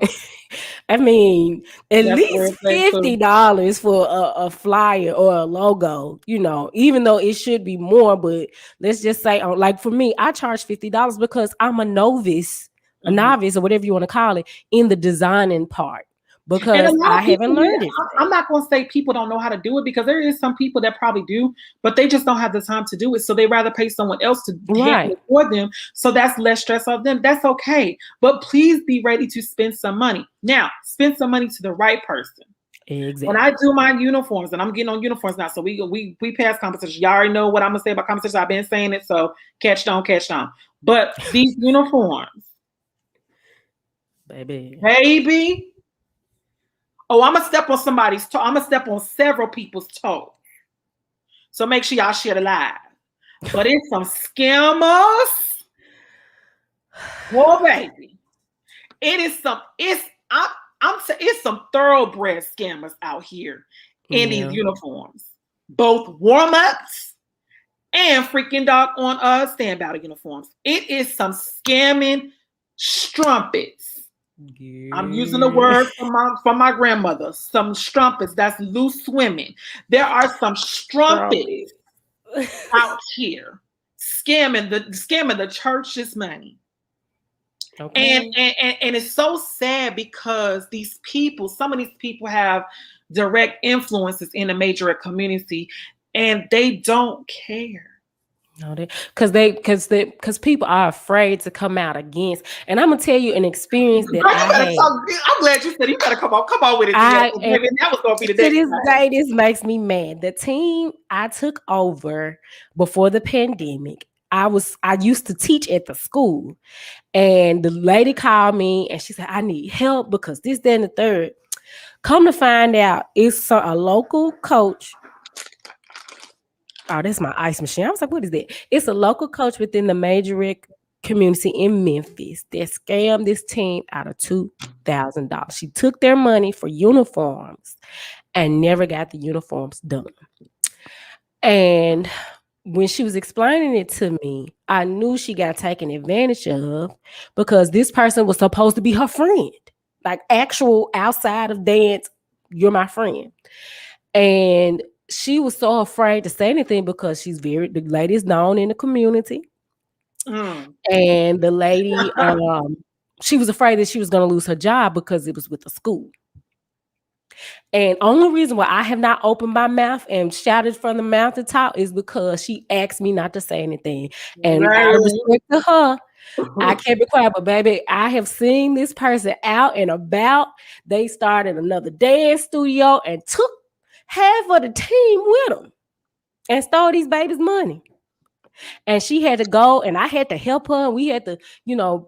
Speaker 1: I mean, at least $50 for a flyer or a logo, even though it should be more. But let's just say, like for me, I charge $50 because I'm a novice, a novice, or whatever you want to call it, in the designing part. Because I haven't learned it.
Speaker 2: I'm not going to say people don't know how to do it, because there is some people that probably do, but they just don't have the time to do it. So they rather pay someone else to handle it for them. So that's less stress on them. That's okay. But please be ready to spend some money. Now, spend some money to the right person.
Speaker 1: Exactly.
Speaker 2: When I do my uniforms, and I'm getting on uniforms now, so we pass competition. Y'all already know what I'm going to say about competition. I've been saying it, so catch on. But these uniforms, baby. Oh, I'm gonna step on somebody's toe. I'm gonna step on several people's toes. So make sure y'all share the live. But it's some scammers. Whoa, baby. It's some thoroughbred scammers out here in these uniforms. Both warm-ups and freaking dog on stand battle uniforms. It is some scamming strumpets. Yeah. I'm using the word from my grandmother. Some strumpets. That's loose women. There are some strumpets out here scamming the church's money. Okay. And it's so sad because some of these people have direct influences in the majorette community, and they don't care.
Speaker 1: No, because people are afraid to come out against. And I'm gonna tell you an experience that I had.
Speaker 2: I'm glad you said you gotta come on with it. That was gonna be the day.
Speaker 1: To this day, this makes me mad. The team I took over before the pandemic, I used to teach at the school, and the lady called me and she said, I need help because this, that, and the third. Come to find out, it's a local coach. Oh, that's my ice machine. I was like, what is that? It's a local coach within the majorette community in Memphis that scammed this team out of $2,000. She took their money for uniforms and never got the uniforms done. And when she was explaining it to me, I knew she got taken advantage of because this person was supposed to be her friend. Like actual outside of dance, you're my friend. And she was so afraid to say anything because the lady is known in the community. And the lady, she was afraid that she was going to lose her job because it was with the school. And only reason why I have not opened my mouth and shouted from the mountaintop is because she asked me not to say anything. And out of respect to her, I can't be quiet. But baby, I have seen this person out and about. They started another dance studio and took half of the team with them and stole these babies' money. And she had to go and I had to help her. And we had to,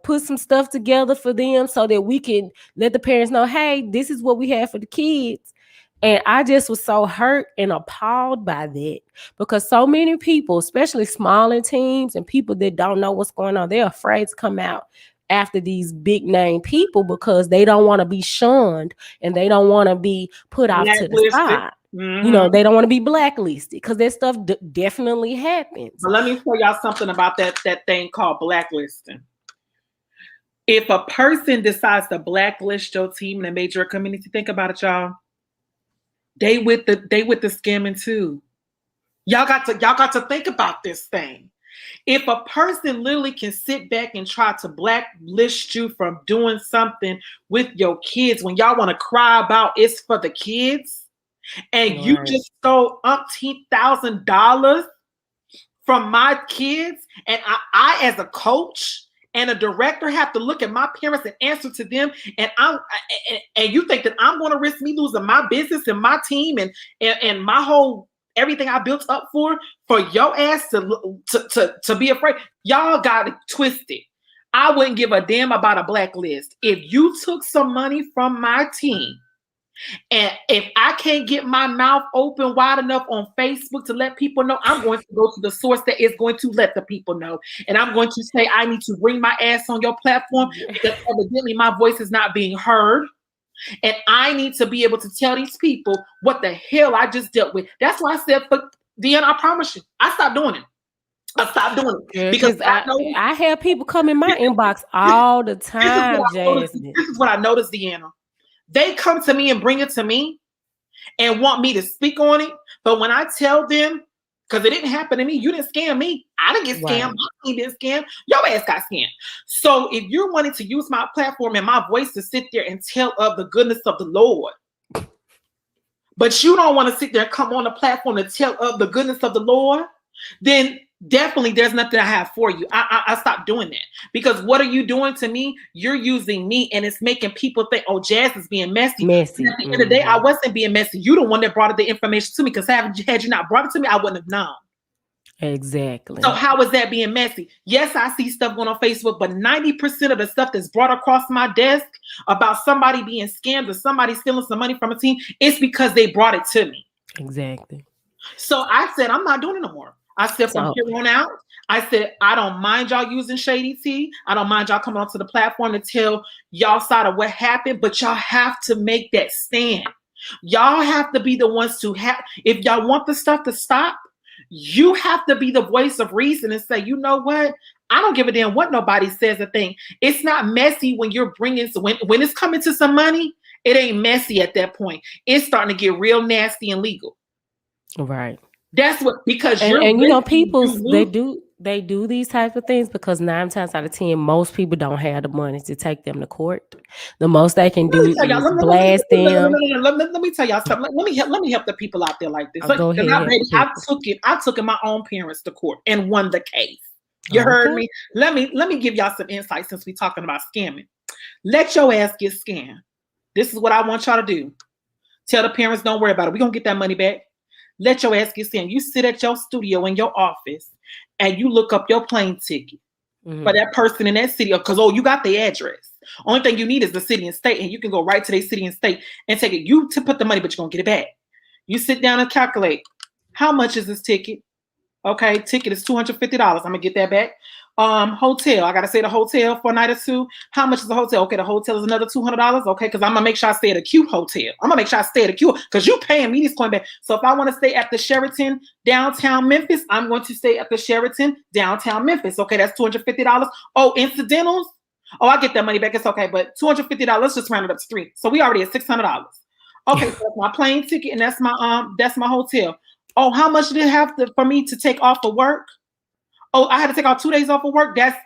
Speaker 1: put some stuff together for them so that we can let the parents know, hey, this is what we have for the kids. And I just was so hurt and appalled by that because so many people, especially smaller teams and people that don't know what's going on, they're afraid to come out after these big name people because they don't want to be shunned and they don't want to be put off to the side.
Speaker 2: Mm-hmm.
Speaker 1: You know, they don't want to be blacklisted because that stuff definitely happens.
Speaker 2: But let me tell y'all something about that thing called blacklisting. If a person decides to blacklist your team in a major community, think about it, y'all. They with the scamming too. Y'all got to think about this thing. If a person literally can sit back and try to blacklist you from doing something with your kids when y'all want to cry about it's for the kids, and you just stole $1,000 from my kids, and I as a coach and a director have to look at my parents and answer to them, and you think that I'm going to risk me losing my business and my team and my whole everything I built up for your ass to be afraid? Y'all got it twisted. I wouldn't give a damn about a blacklist. If you took some money from my team, and if I can't get my mouth open wide enough on Facebook to let people know, I'm going to go to the source that is going to let the people know. And I'm going to say, I need to bring my ass on your platform because evidently my voice is not being heard. And I need to be able to tell these people what the hell I just dealt with. That's why I said, Deanna, I promise you, I stopped doing it. I stopped doing it because
Speaker 1: I have people come in my inbox all the time, Jasmine.
Speaker 2: This is what I noticed, Deanna. They come to me and bring it to me and want me to speak on it. But when I tell them, because it didn't happen to me, you didn't scam me. I didn't get scammed. My team didn't scam. Your ass got scammed. So if you're wanting to use my platform and my voice to sit there and tell of the goodness of the Lord, but you don't want to sit there and come on the platform to tell of the goodness of the Lord, then definitely there's nothing I have for you. I stopped doing that because what are you doing to me? You're using me and it's making people think, oh, Jazz is being messy. And at the end of the day, I wasn't being messy. You the one that brought the information to me because had you not brought it to me, I wouldn't have known.
Speaker 1: Exactly.
Speaker 2: So how is that being messy? Yes, I see stuff going on Facebook, but 90% of the stuff that's brought across my desk about somebody being scammed or somebody stealing some money from a team, it's because they brought it to me.
Speaker 1: Exactly.
Speaker 2: So I said, I'm not doing it no more. I said, from here on out, I said, I don't mind y'all using Shady Tea. I don't mind y'all coming onto the platform to tell y'all side of what happened, but y'all have to make that stand. Y'all have to be the ones to have, if y'all want the stuff to stop, you have to be the voice of reason and say, you know what? I don't give a damn what nobody says a thing. It's not messy when you're bringing, when it's coming to some money, it ain't messy at that point. It's starting to get real nasty and legal.
Speaker 1: Right.
Speaker 2: That's what, because
Speaker 1: and you know, people they do these types of things because 9 times out of 10, most people don't have the money to take them to court. The most they can do is blast them.
Speaker 2: Let me tell y'all something. Let me help the people out there like this.
Speaker 1: Go ahead.
Speaker 2: I took my own parents to court and won the case. You heard me? Let me give y'all some insight since we're talking about scamming. Let your ass get scammed. This is what I want y'all to do. Tell the parents, don't worry about it. We're gonna get that money back. Let your ass get scammed. You sit at your studio in your office and you look up your plane ticket for that person in that city because, you got the address. Only thing you need is the city and state, and you can go right to their city and state and take it. You to put the money, but you're going to get it back. You sit down and calculate, how much is this ticket? Okay, ticket is $250. I'm going to get that back. Hotel, I got to say the hotel for a night or two. How much is the hotel? Okay, the hotel is another $200. Okay, because I'm going to make sure I stay at a cute hotel. I'm going to make sure I stay at a cute, because you paying me these coin back. So if I want to stay at the Sheraton downtown Memphis, I'm going to stay at the Sheraton downtown Memphis. Okay, that's $250. Oh, incidentals? Oh, I get that money back. It's okay, but $250, let's just round it up to $300. So we already at $600. Okay, so that's my plane ticket and that's my hotel. Oh, how much did it have for me to take off of work? Oh, I had to take off 2 days off of work. That's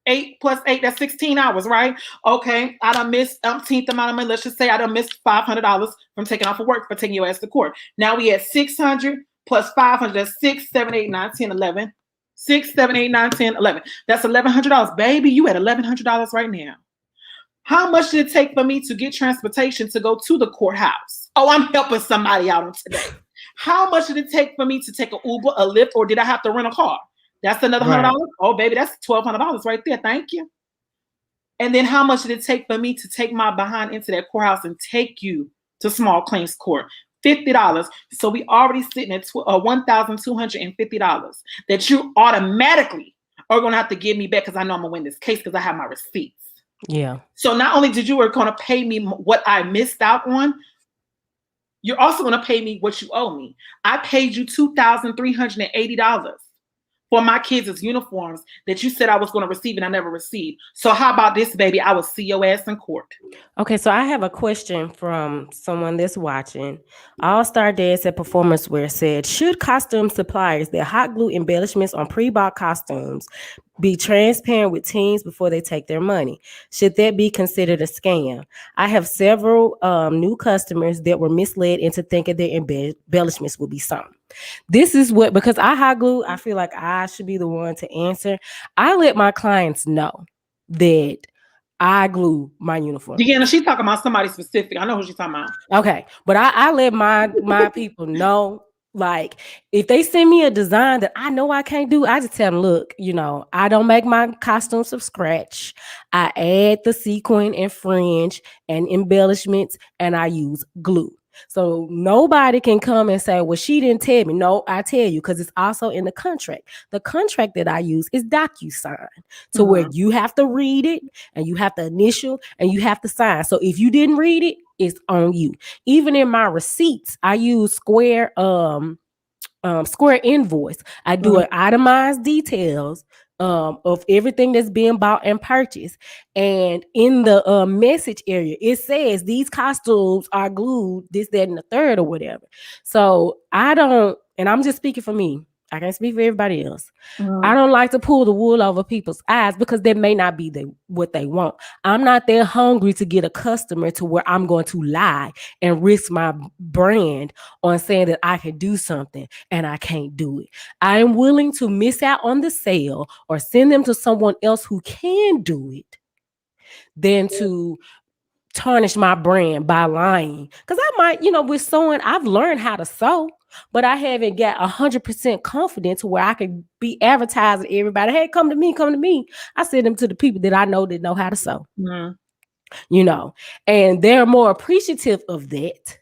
Speaker 2: 8 plus 8. That's 16 hours, right? Okay, I done missed umpteenth amount of money. Let's just say I done missed $500 from taking off of work for taking your ass to court. Now we at 600 plus 500. That's 6, 7, 8, 9, 10, 11. 6, 7, 8, 9, 10, 11. That's $1,100. Baby, you at $1,100 right now. How much did it take for me to get transportation to go to the courthouse? Oh, I'm helping somebody out on today. How much did it take for me to take an Uber, a Lyft, or did I have to rent a car? That's another $100. Right. Oh, baby, that's $1,200 right there. Thank you. And then how much did it take for me to take my behind into that courthouse and take you to small claims court? $50. So we already sitting at $1,250 that you automatically are going to have to give me back because I know I'm going to win this case because I have my receipts.
Speaker 1: Yeah.
Speaker 2: So not only did you were going to pay me what I missed out on, you're also going to pay me what you owe me. I paid you $2,380 for my kids' uniforms that you said I was going to receive and I never received. So how about this, baby? I will see your ass in court.
Speaker 1: Okay, so I have a question from someone that's watching. All Star Dance at Performance Wear said, should costume suppliers that hot glue embellishments on pre-bought costumes be transparent with teens before they take their money? Should that be considered a scam? I have several new customers that were misled into thinking their embellishments would be something. This is what, because I hot glue, I feel like I should be the one to answer. I let my clients know that I glue my uniform.
Speaker 2: Deanna, she's talking about somebody specific. I know who she's talking about.
Speaker 1: Okay, but I let my people know, like, if they send me a design that I know I can't do, I just tell them, look, I don't make my costumes from scratch. I add the sequin and fringe and embellishments, and I use glue. So nobody can come and say, well, she didn't tell me. No, I tell you, because it's also in the contract. The contract that I use is DocuSign, to where you have to read it and you have to initial and you have to sign. So if you didn't read it, it's on you. Even in my receipts, I use Square invoice. I do an itemized details of everything that's being bought and purchased. And in the message area, it says these costumes are glued, this, that, and the third, or whatever. So I don't, and I'm just speaking for me. I can't speak for everybody else. I don't like to pull the wool over people's eyes because that may not be what they want. I'm not that hungry to get a customer to where I'm going to lie and risk my brand on saying that I can do something and I can't do it. I am willing to miss out on the sale or send them to someone else who can do it than to tarnish my brand by lying. Because I might, with sewing, I've learned how to sew, but I haven't got 100% confidence where I can be advertising to everybody, hey, come to me. I send them to the people that I know that know how to sew. And they're more appreciative of that.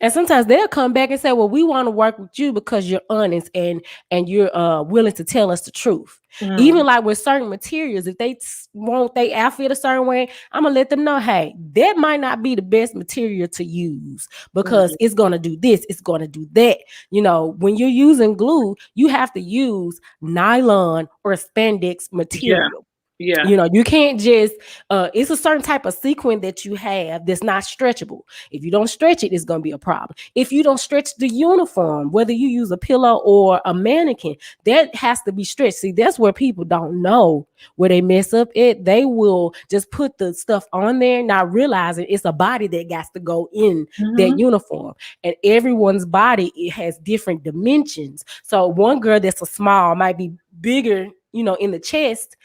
Speaker 1: And sometimes they'll come back and say, well, we want to work with you because you're honest and you're willing to tell us the truth. Even like with certain materials, if they want they outfit a certain way, I'm going to let them know, hey, that might not be the best material to use because it's going to do this, it's going to do that. When you're using glue, you have to use nylon or spandex material.
Speaker 2: Yeah.
Speaker 1: You can't just, it's a certain type of sequin that you have that's not stretchable. If you don't stretch it, it's going to be a problem. If you don't stretch the uniform, whether you use a pillow or a mannequin, that has to be stretched. See, that's where people don't know where they mess up it. They will just put the stuff on there, not realizing it's a body that got to go in that uniform. And everyone's body, it has different dimensions. So one girl that's a small might be bigger, in the chest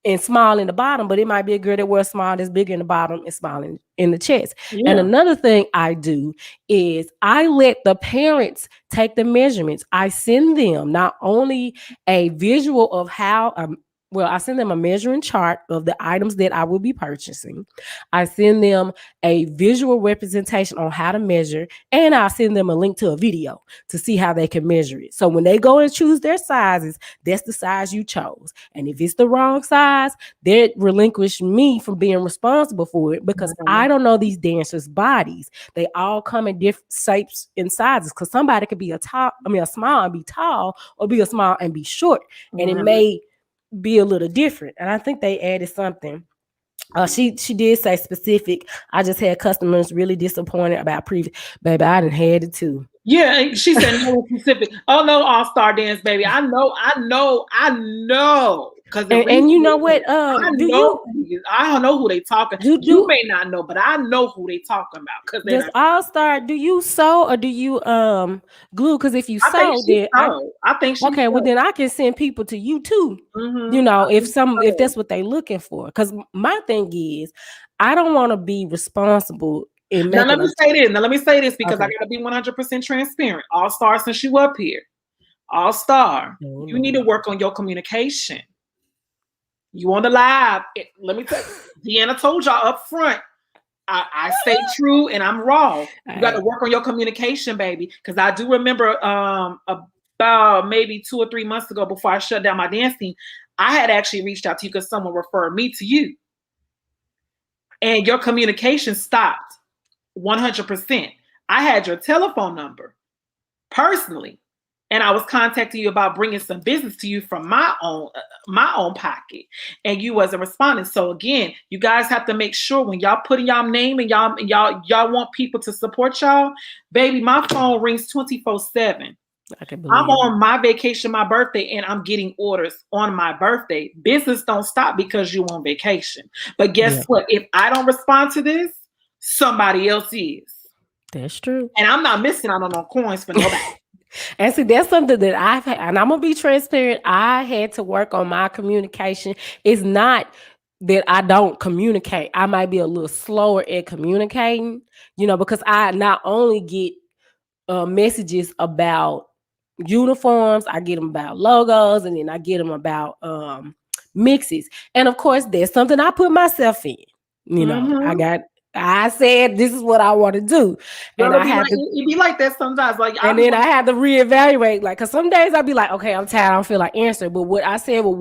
Speaker 1: and small in the bottom, but it might be a girl that wears small that's bigger in the bottom and small in the chest. And another thing I do is I let the parents take the measurements. I send them not only a visual of how I send them a measuring chart of the items that I will be purchasing. I send them a visual representation on how to measure, and I'll send them a link to a video to see how they can measure it. So when they go and choose their sizes, that's the size you chose. And if it's the wrong size, they relinquish me from being responsible for it because I don't know these dancers' bodies. They all come in different shapes and sizes because somebody could be a small and be tall, or be a small and be short. And it may be a little different. And I think they added something. She did say specific. I just had customers really disappointed about previous. Baby, I done had it too.
Speaker 2: Yeah, she said no specific. Oh no, All Star Dance, baby. I know. Because
Speaker 1: and you know what?
Speaker 2: I don't know who they talking. You may not know, but I know who they talking about. Because
Speaker 1: does All Star, do you sew or do you glue? Because if you sew, then
Speaker 2: I think she
Speaker 1: okay. Well, then I can send people to you too. If that's what they're looking for. Because my thing is, I don't want to be responsible.
Speaker 2: Now let me say this because I gotta be 100% transparent. All Star, since you up here, All Star, you need to work on your communication. You on the live? Let me tell you, Deanna told y'all up front. I stay true and I'm raw. You got to work on your communication, baby. Because I do remember about maybe 2 or 3 months ago, before I shut down my dancing, I had actually reached out to you because someone referred me to you. And your communication stopped 100%. I had your telephone number personally, and I was contacting you about bringing some business to you from my own pocket, and you wasn't responding. So again, you guys have to make sure when y'all put in y'all name and y'all want people to support y'all, baby, my phone rings 24/7.
Speaker 1: I can
Speaker 2: I'm
Speaker 1: believe
Speaker 2: on my vacation, my birthday, and I'm getting orders on my birthday. Business don't stop because you on vacation. But guess what? If I don't respond to this, somebody else is.
Speaker 1: That's true.
Speaker 2: And I'm not missing out on no coins for nobody.
Speaker 1: And see, that's something that I've had, and I'm gonna be transparent. I had to work on my communication. It's not that I don't communicate. I might be a little slower at communicating, because I not only get messages about uniforms, I get them about logos, and then I get them about mixes. And of course, there's something I put myself in. I said this is what I want to do, and
Speaker 2: I had to. It be like that sometimes. Like,
Speaker 1: and then I had to reevaluate. Like, cause some days I'd be like, okay, I'm tired. I don't feel like answering. But what I said, well,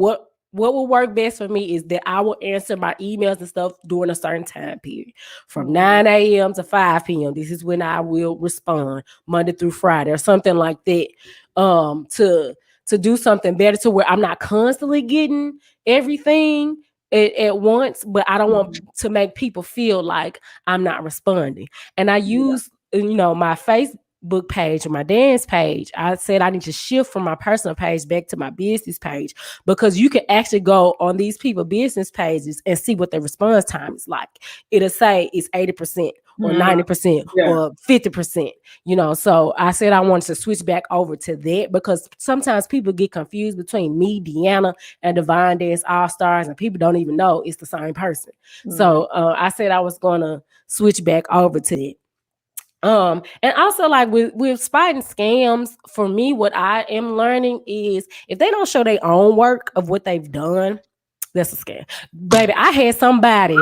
Speaker 1: what will work best for me is that I will answer my emails and stuff during a certain time period, from 9 a.m. to 5 p.m. This is when I will respond, Monday through Friday or something like that. To do something better, to where I'm not constantly getting everything at once, but I don't want to make people feel like I'm not responding. And I use, my Facebook page or my dance page. I said I need to shift from my personal page back to my business page, because you can actually go on these people business pages and see what their response time is like. It'll say it's 80% or 90% or 50%, so I said I wanted to switch back over to that, because sometimes people get confused between me, Deanna, and Divine Dance All Stars, and people don't even know it's the same person. So I said I was going to switch back over to that. And also, like with spotting scams, for me, what I am learning is if they don't show their own work of what they've done, that's a scam. Baby, I had somebody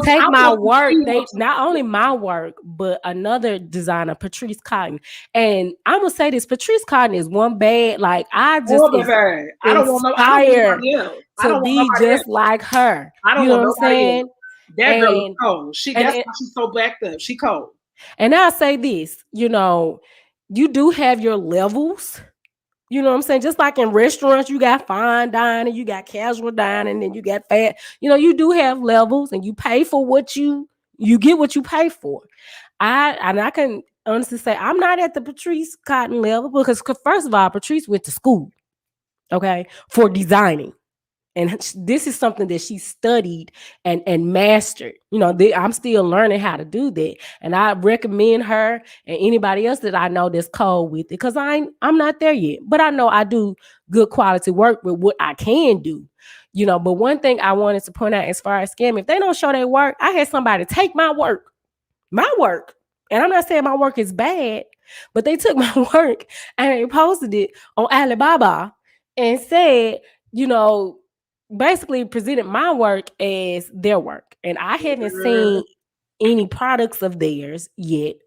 Speaker 1: take my work. They not only my work, but another designer, Patrice Cotton. And I'm gonna say this: Patrice Cotton is one bad. Like, I just
Speaker 2: I don't want nobody else.
Speaker 1: To be just like her.
Speaker 2: I don't know what I'm saying? That girl is cold. That's why she's so blacked up. She cold.
Speaker 1: And I'll say this: you do have your levels. You know what I'm saying? Just like in restaurants, you got fine dining, you got casual dining, and you got fat. You do have levels, and you pay for what you get what you pay for. I can honestly say I'm not at the Patrice Cotton level, because first of all, Patrice went to school, okay, for designing. And this is something that she studied and mastered. I'm still learning how to do that. And I recommend her and anybody else that I know that's cold with it, because I'm not there yet. But I know I do good quality work with what I can do. But one thing I wanted to point out as far as scam, if they don't show their work, I had somebody take my work. And I'm not saying my work is bad, but they took my work and they posted it on Alibaba and said, basically presented my work as their work. And I haven't seen any products of theirs yet.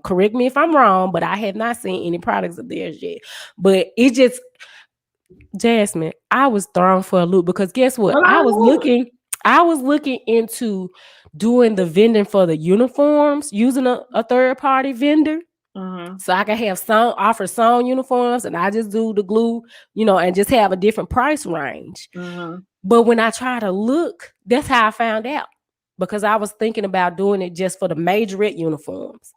Speaker 1: Correct me if I'm wrong, but I have not seen any products of theirs yet. But it just, Jasmine, I was thrown for a loop, because guess what? I was looking into doing the vending for the uniforms using a third party vendor. So I can have offer sewn uniforms, and I just do the glue, and just have a different price range. But when I try to look, that's how I found out, because I was thinking about doing it just for the majorette uniforms.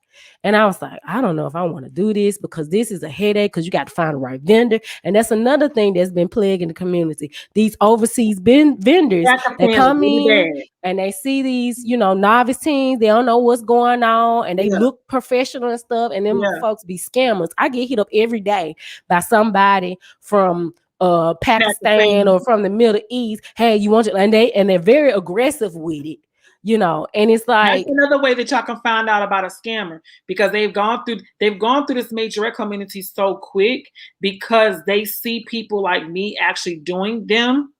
Speaker 1: And I was like, I don't know if I want to do this, because this is a headache, because you got to find the right vendor. And that's another thing that's been plaguing the community. These overseas vendors that come in and they see these, novice teens, they don't know what's going on, and they look professional and stuff, and them folks be scammers. I get hit up every day by somebody from Pakistan or from the Middle East. Hey, you want to, and they're very aggressive with it. And it's like,
Speaker 2: that's another way that y'all can find out about a scammer, because they've gone through this majorette community so quick, because they see people like me actually doing them.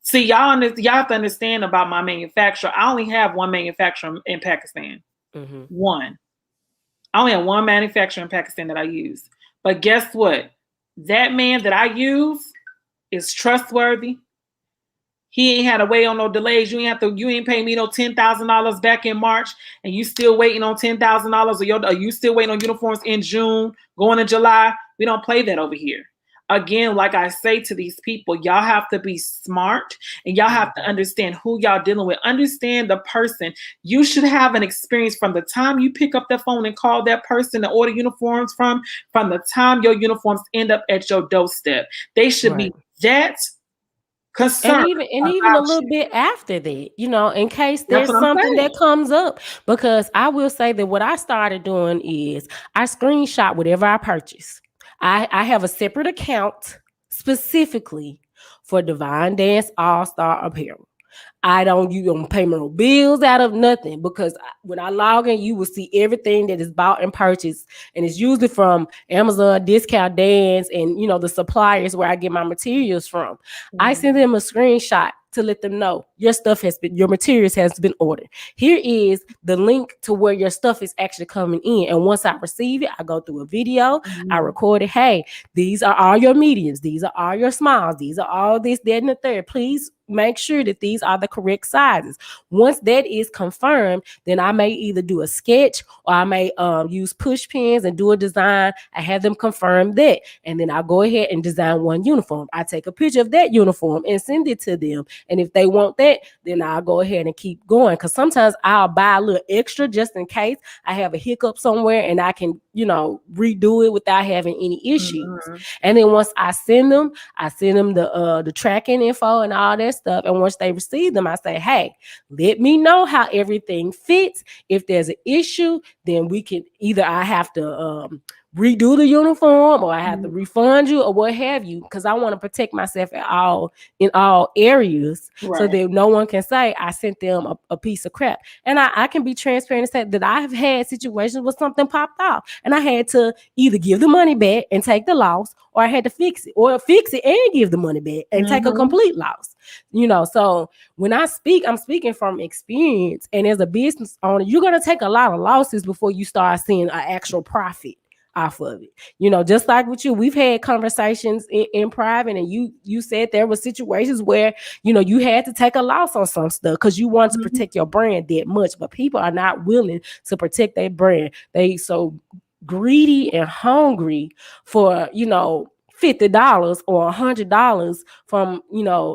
Speaker 2: See, y'all have to understand about my manufacturer. I only have one manufacturer in Pakistan.
Speaker 1: Mm-hmm.
Speaker 2: One. I only have one manufacturer in Pakistan that I use. But guess what? That man that I use is trustworthy. He ain't had to wait on no delays. You ain't pay me no $10,000 back in March, and you still waiting on $10,000, or you still waiting on uniforms in June, going to July. We don't play that over here. Again, like I say to these people, y'all have to be smart, and y'all have to understand who y'all dealing with. Understand the person. You should have an experience from the time you pick up the phone and call that person to order uniforms from the time your uniforms end up at your doorstep. They should be that concerned
Speaker 1: And even a
Speaker 2: about
Speaker 1: little
Speaker 2: you.
Speaker 1: bit after that, in case
Speaker 2: That's
Speaker 1: there's
Speaker 2: what I'm
Speaker 1: something
Speaker 2: saying.
Speaker 1: that comes up. Because I will say that what I started doing is I screenshot whatever I purchase. I have a separate account specifically for Divine Dance All Star Apparel. You don't pay me no bills out of nothing, because when I log in, you will see everything that is bought and purchased, and it's usually from Amazon, Discount Dance, and the suppliers where I get my materials from. I send them a screenshot to let them know your materials has been ordered. Here is the link to where your stuff is actually coming in. And once I receive it, I go through a video, I record it. Hey, these are all your mediums, these are all your smalls, these are all this, that, and the third. Please make sure that these are the correct sizes. Once that is confirmed, then I may either do a sketch, or I may use push pins and do a design. I have them confirm that, and then I'll go ahead and design one uniform. I take a picture of that uniform and send it to them, and if they want that, then I'll go ahead and keep going, because sometimes I'll buy a little extra just in case I have a hiccup somewhere, and I can redo it without having any issues. And then once I send them the tracking info and all that stuff. And once they receive them, I say, hey, let me know how everything fits. If there's an issue, then I have to redo the uniform, or I have to refund you, or what have you, because I want to protect myself in all areas, so that no one can say I sent them a piece of crap. And I can be transparent and say that I have had situations where something popped off, and I had to either give the money back and take the loss, or I had to fix it and give the money back and take a complete loss. So when I speak, I'm speaking from experience. And as a business owner, you're going to take a lot of losses before you start seeing an actual profit off of it. Just like with you, we've had conversations in private, and you said there were situations where you had to take a loss on some stuff because you wanted to protect your brand that much. But people are not willing to protect their brand. They so greedy and hungry for $50 or $100 from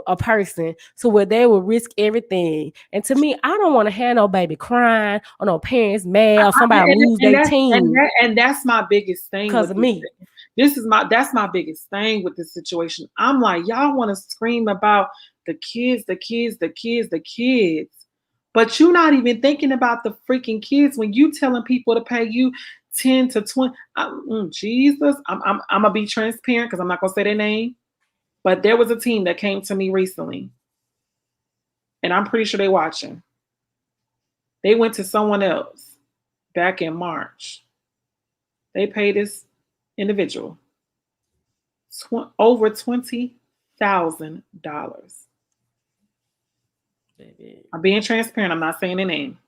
Speaker 1: a person, to where they will risk everything. And to me, I don't want to have no baby crying, or no parents mad, or somebody lose their team,
Speaker 2: and that's my biggest thing
Speaker 1: because of me.
Speaker 2: That's my biggest thing with this situation. I'm like, y'all want to scream about the kids, but you're not even thinking about the freaking kids when you telling people to pay you 10 to 20. Jesus, I'm gonna be transparent, because I'm not gonna say their name, but there was a team that came to me recently, and I'm pretty sure they're watching. They went to someone else back in March. They paid this individual over $20,000. I'm being transparent. I'm not saying their name,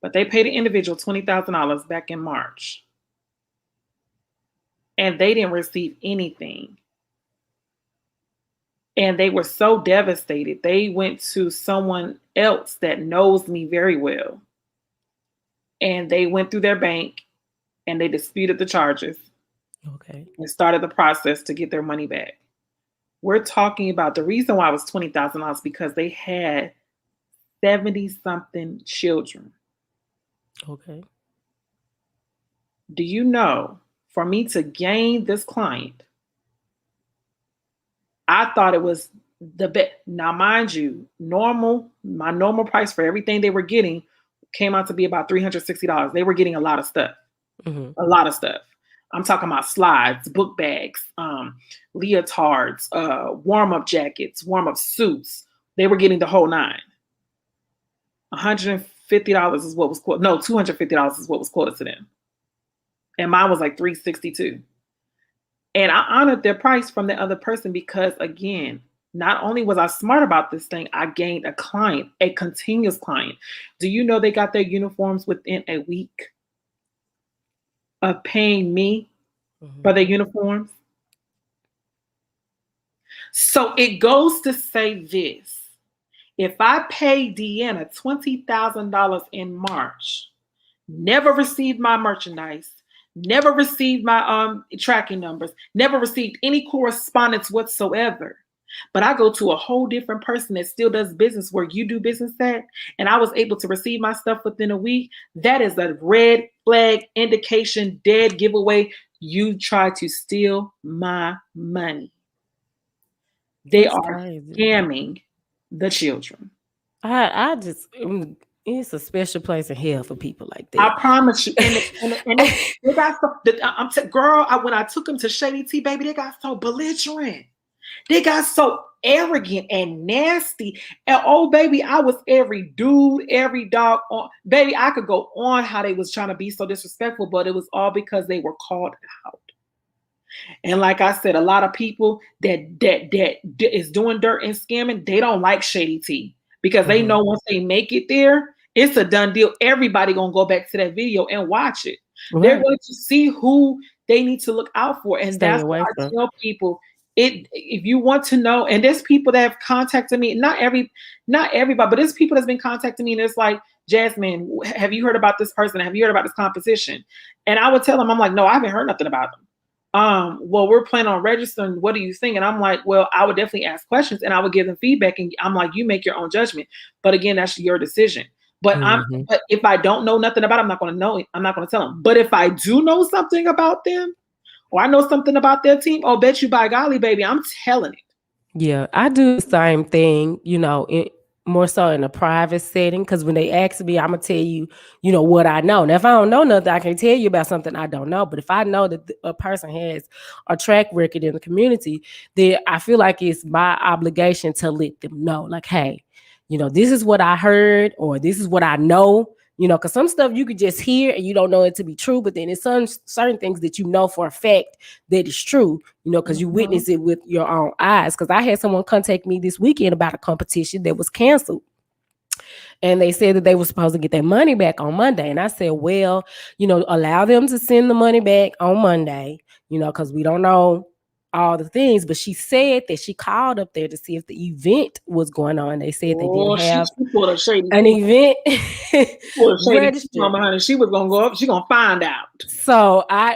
Speaker 2: but they paid an individual $20,000 back in March, and they didn't receive anything. And they were so devastated. They went to someone else that knows me very well, and they went through their bank, and they disputed the charges.
Speaker 1: Okay.
Speaker 2: And started the process to get their money back. We're talking about the reason why it was $20,000, because they had 70-something children.
Speaker 1: Okay.
Speaker 2: Do you know, for me to gain this client, I thought it was the best. Now, mind you, my normal price for everything they were getting came out to be about $360. They were getting a lot of stuff. A lot of stuff. I'm talking about slides, book bags, leotards, warm-up jackets, warm-up suits. They were getting the whole nine. $150 is what was quoted. No, $250 is what was quoted to them. And mine was like $362. And I honored their price from the other person because, again, Not only was I smart about this thing, I gained a client, a continuous client. Do you know they got their uniforms within a week of paying me for their uniforms? So it goes to say this. If I pay Deanna $20,000 in March, never received my merchandise, never received my tracking numbers, never received any correspondence whatsoever, but I go to a whole different person that still does business where you do business at, and I was able to receive my stuff within a week, that is a red flag indication, dead giveaway. You try to steal my money. They
Speaker 1: That's
Speaker 2: are
Speaker 1: crazy.
Speaker 2: scamming the children.
Speaker 1: I just it's a special place in hell for people like
Speaker 2: I
Speaker 1: that.
Speaker 2: promise you. And they got so, girl, when I took them to Shady Tea, baby, they got so belligerent. They got so arrogant and nasty. And oh, baby, I was every dude, every dog on. Baby, I could go on how they was trying to be so disrespectful, but it was all because they were called out. And like I said, a lot of people that is doing dirt and scamming, they don't like Shady Tea because they know once they make it there, it's a done deal. Everybody gonna go back to that video and watch it.
Speaker 1: Right.
Speaker 2: They're going to see who they need to look out for, and
Speaker 1: Stay
Speaker 2: that's
Speaker 1: away
Speaker 2: why I
Speaker 1: from.
Speaker 2: tell people. If you want to know, and there's people that have contacted me, not everybody, but there's people that's been contacting me, and it's like, Jasmine, have you heard about this person? Have you heard about this competition? And I would tell them, I'm like, no, I haven't heard nothing about them. Well, we're planning on registering. What do you think? And I'm like, well, I would definitely ask questions and I would give them feedback. And I'm like, you make your own judgment. But again, that's your decision. But but if I don't know nothing about it, I'm not going to know it. I'm not going to tell them. But if I do know something about them, or I know something about their team, oh, bet you by golly, baby, I'm telling it.
Speaker 1: Yeah, I do the same thing, more so in a private setting, because when they ask me, I'm gonna tell you, what I know. Now, if I don't know nothing, I can tell you about something I don't know. But if I know that a person has a track record in the community, then I feel like it's my obligation to let them know, like, hey, this is what I heard, or this is what I know. Because some stuff you could just hear and you don't know it to be true, but then it's certain things that you know for a fact that is true, because you witness it with your own eyes. Because I had someone contact me this weekend about a competition that was canceled. And they said that they were supposed to get their money back on Monday. And I said, well, allow them to send the money back on Monday, because we don't know all the things. But she said that she called up there to see if the event was going on. They said they didn't have an event registered.
Speaker 2: Honey, she was gonna go up. She gonna find out.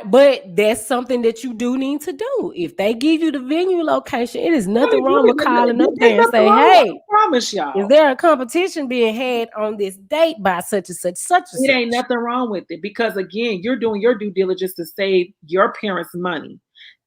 Speaker 1: But that's something that you do need to do. If they give you the venue location, it is nothing wrong with calling up there and say, hey,
Speaker 2: I promise y'all,
Speaker 1: is there a competition being had on this date by such and such, such and such?
Speaker 2: It ain't nothing wrong with it, because again, you're doing your due diligence to save your parents money,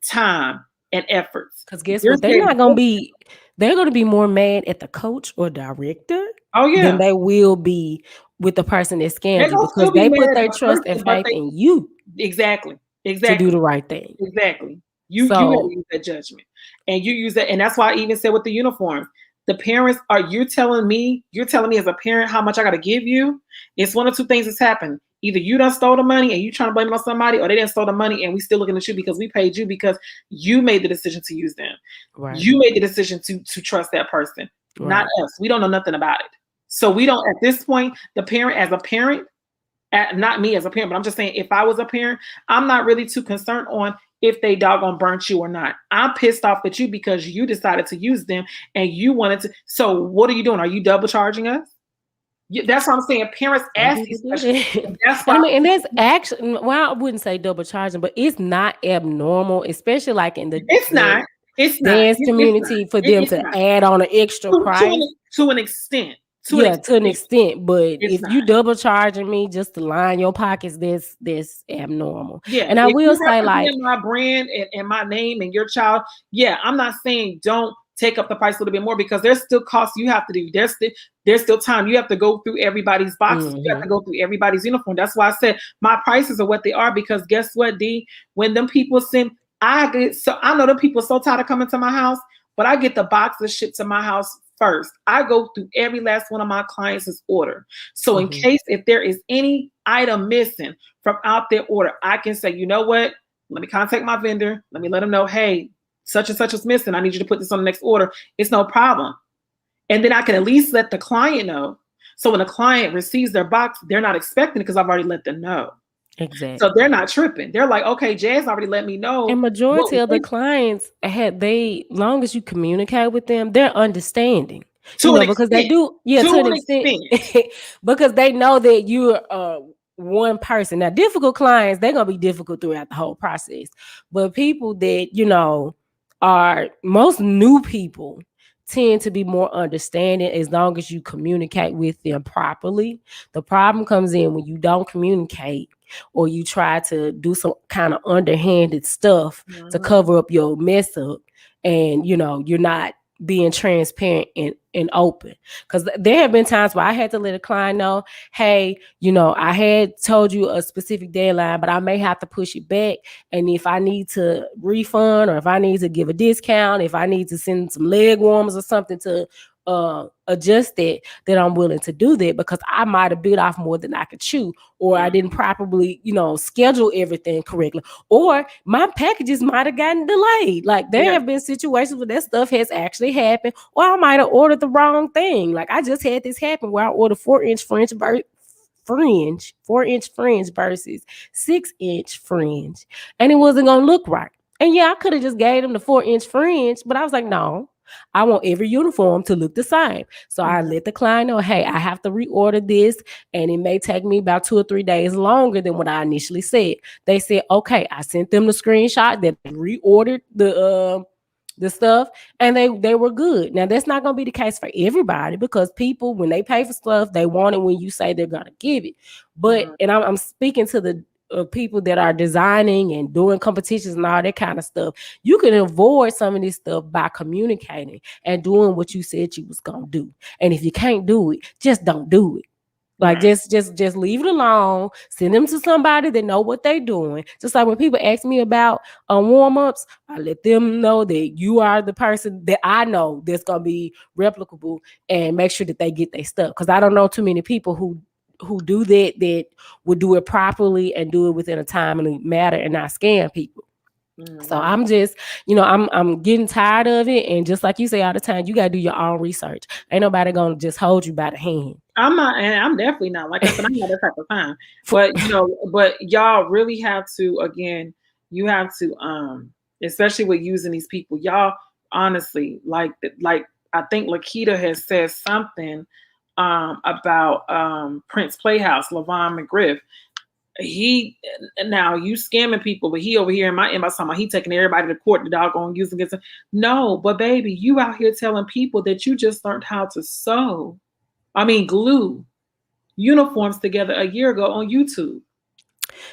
Speaker 2: time, and efforts.
Speaker 1: Because guess what? They're going to be more mad at the coach or director than they will be with the person that scammed you, because they put their trust and faith in you.
Speaker 2: Exactly.
Speaker 1: To do the right thing.
Speaker 2: Exactly. You got to use that judgment. And you use that. And that's why I even said with the uniforms, the parents, you're telling me as a parent how much I got to give you? It's one of two things that's happened. Either you done stole the money and you trying to blame it on somebody, or they didn't stole the money and we still looking at you because we paid you because you made the decision to use them. Right. You made the decision to trust that person, not us. We don't know nothing about it. So we don't, at this point, the parent as a parent, not me as a parent, but I'm just saying, if I was a parent, I'm not really too concerned on if they doggone burnt you or not. I'm pissed off at you because you decided to use them and you wanted to. So what are you doing? Are you double charging us? That's what I'm saying. Parents ask these questions. That's why.
Speaker 1: And that's actually, well, I wouldn't say double charging, but it's not abnormal, especially like in the dance community, for them to add on an extra price.
Speaker 2: To an extent.
Speaker 1: To an extent. But if you double charging me just to line your pockets, that's abnormal.
Speaker 2: Yeah.
Speaker 1: And I will say, like,
Speaker 2: my brand and my name and your child. Yeah, I'm not saying don't take up the price a little bit more, because there's still costs you have to do. There's still time. You have to go through everybody's boxes. You have to go through everybody's uniform. That's why I said my prices are what they are, because guess what, D? When them people send, I know them people so tired of coming to my house, but I get the boxes shipped to my house first. I go through every last one of my clients' order. So in case if there is any item missing from out their order, I can say, you know what? Let me contact my vendor. Let me let them know, hey, such and such is missing. I need you to put this on the next order. It's no problem. And then I can at least let the client know. So when a client receives their box, they're not expecting it because I've already let them know.
Speaker 1: Exactly.
Speaker 2: So they're not tripping. They're like, okay, Jazz already let me know.
Speaker 1: And majority of the clients long as you communicate with them, they're understanding. Because they do, to an extent. Because they know that you're one person. Now, difficult clients, they're gonna be difficult throughout the whole process. But people that, are most new people tend to be more understanding as long as you communicate with them properly. The problem comes in when you don't communicate or you try to do some kind of underhanded stuff to cover up your mess up, and you're not being transparent and open. Because there have been times where I had to let a client know, hey, I had told you a specific deadline, but I may have to push it back. And if I need to refund, or if I need to give a discount, if I need to send some leg warmers or something to adjust that I'm willing to do that, because I might have bit off more than I could chew, or I didn't properly, schedule everything correctly, or my packages might have gotten delayed. Like there have been situations where that stuff has actually happened, or I might have ordered the wrong thing. Like I just had this happen where I ordered 4-inch fringe versus 6-inch fringe, and it wasn't gonna look right. And I could have just gave them the 4-inch fringe, but I was like, no, I want every uniform to look the same. So I let the client know, hey, I have to reorder this, and it may take me about 2 or 3 days longer than what I initially said. They said, okay. I sent them the screenshot that I reordered the stuff, and they were good. Now that's not going to be the case for everybody, because people, when they pay for stuff, they want it when you say they're going to give it. But and I'm speaking to the people that are designing and doing competitions and all that kind of stuff. You can avoid some of this stuff by communicating and doing what you said you was gonna do. And if you can't do it, just don't do it. Like just leave it alone. Send them to somebody that know what they're doing. Just like when people ask me about warm-ups, I let them know that you are the person that I know that's gonna be replicable, and make sure that they get their stuff. Because I don't know too many people who do that would do it properly and do it within a timely manner and not scam people. So I'm just, I'm getting tired of it. And just like you say all the time, you got to do your own research. Ain't nobody going to just hold you by the hand.
Speaker 2: I'm not, and I'm definitely not. Like I said, I'm not that type of time. But, but y'all really have to, again, you have to, especially with using these people, y'all, honestly, like I think Lakita has said something about Prince Playhouse, Levon McGriff. Now you scamming people, but he over here in my inbox talking about he taking everybody to court, the doggone using against him. No, but baby, you out here telling people that you just learned how to glue uniforms together a year ago on YouTube.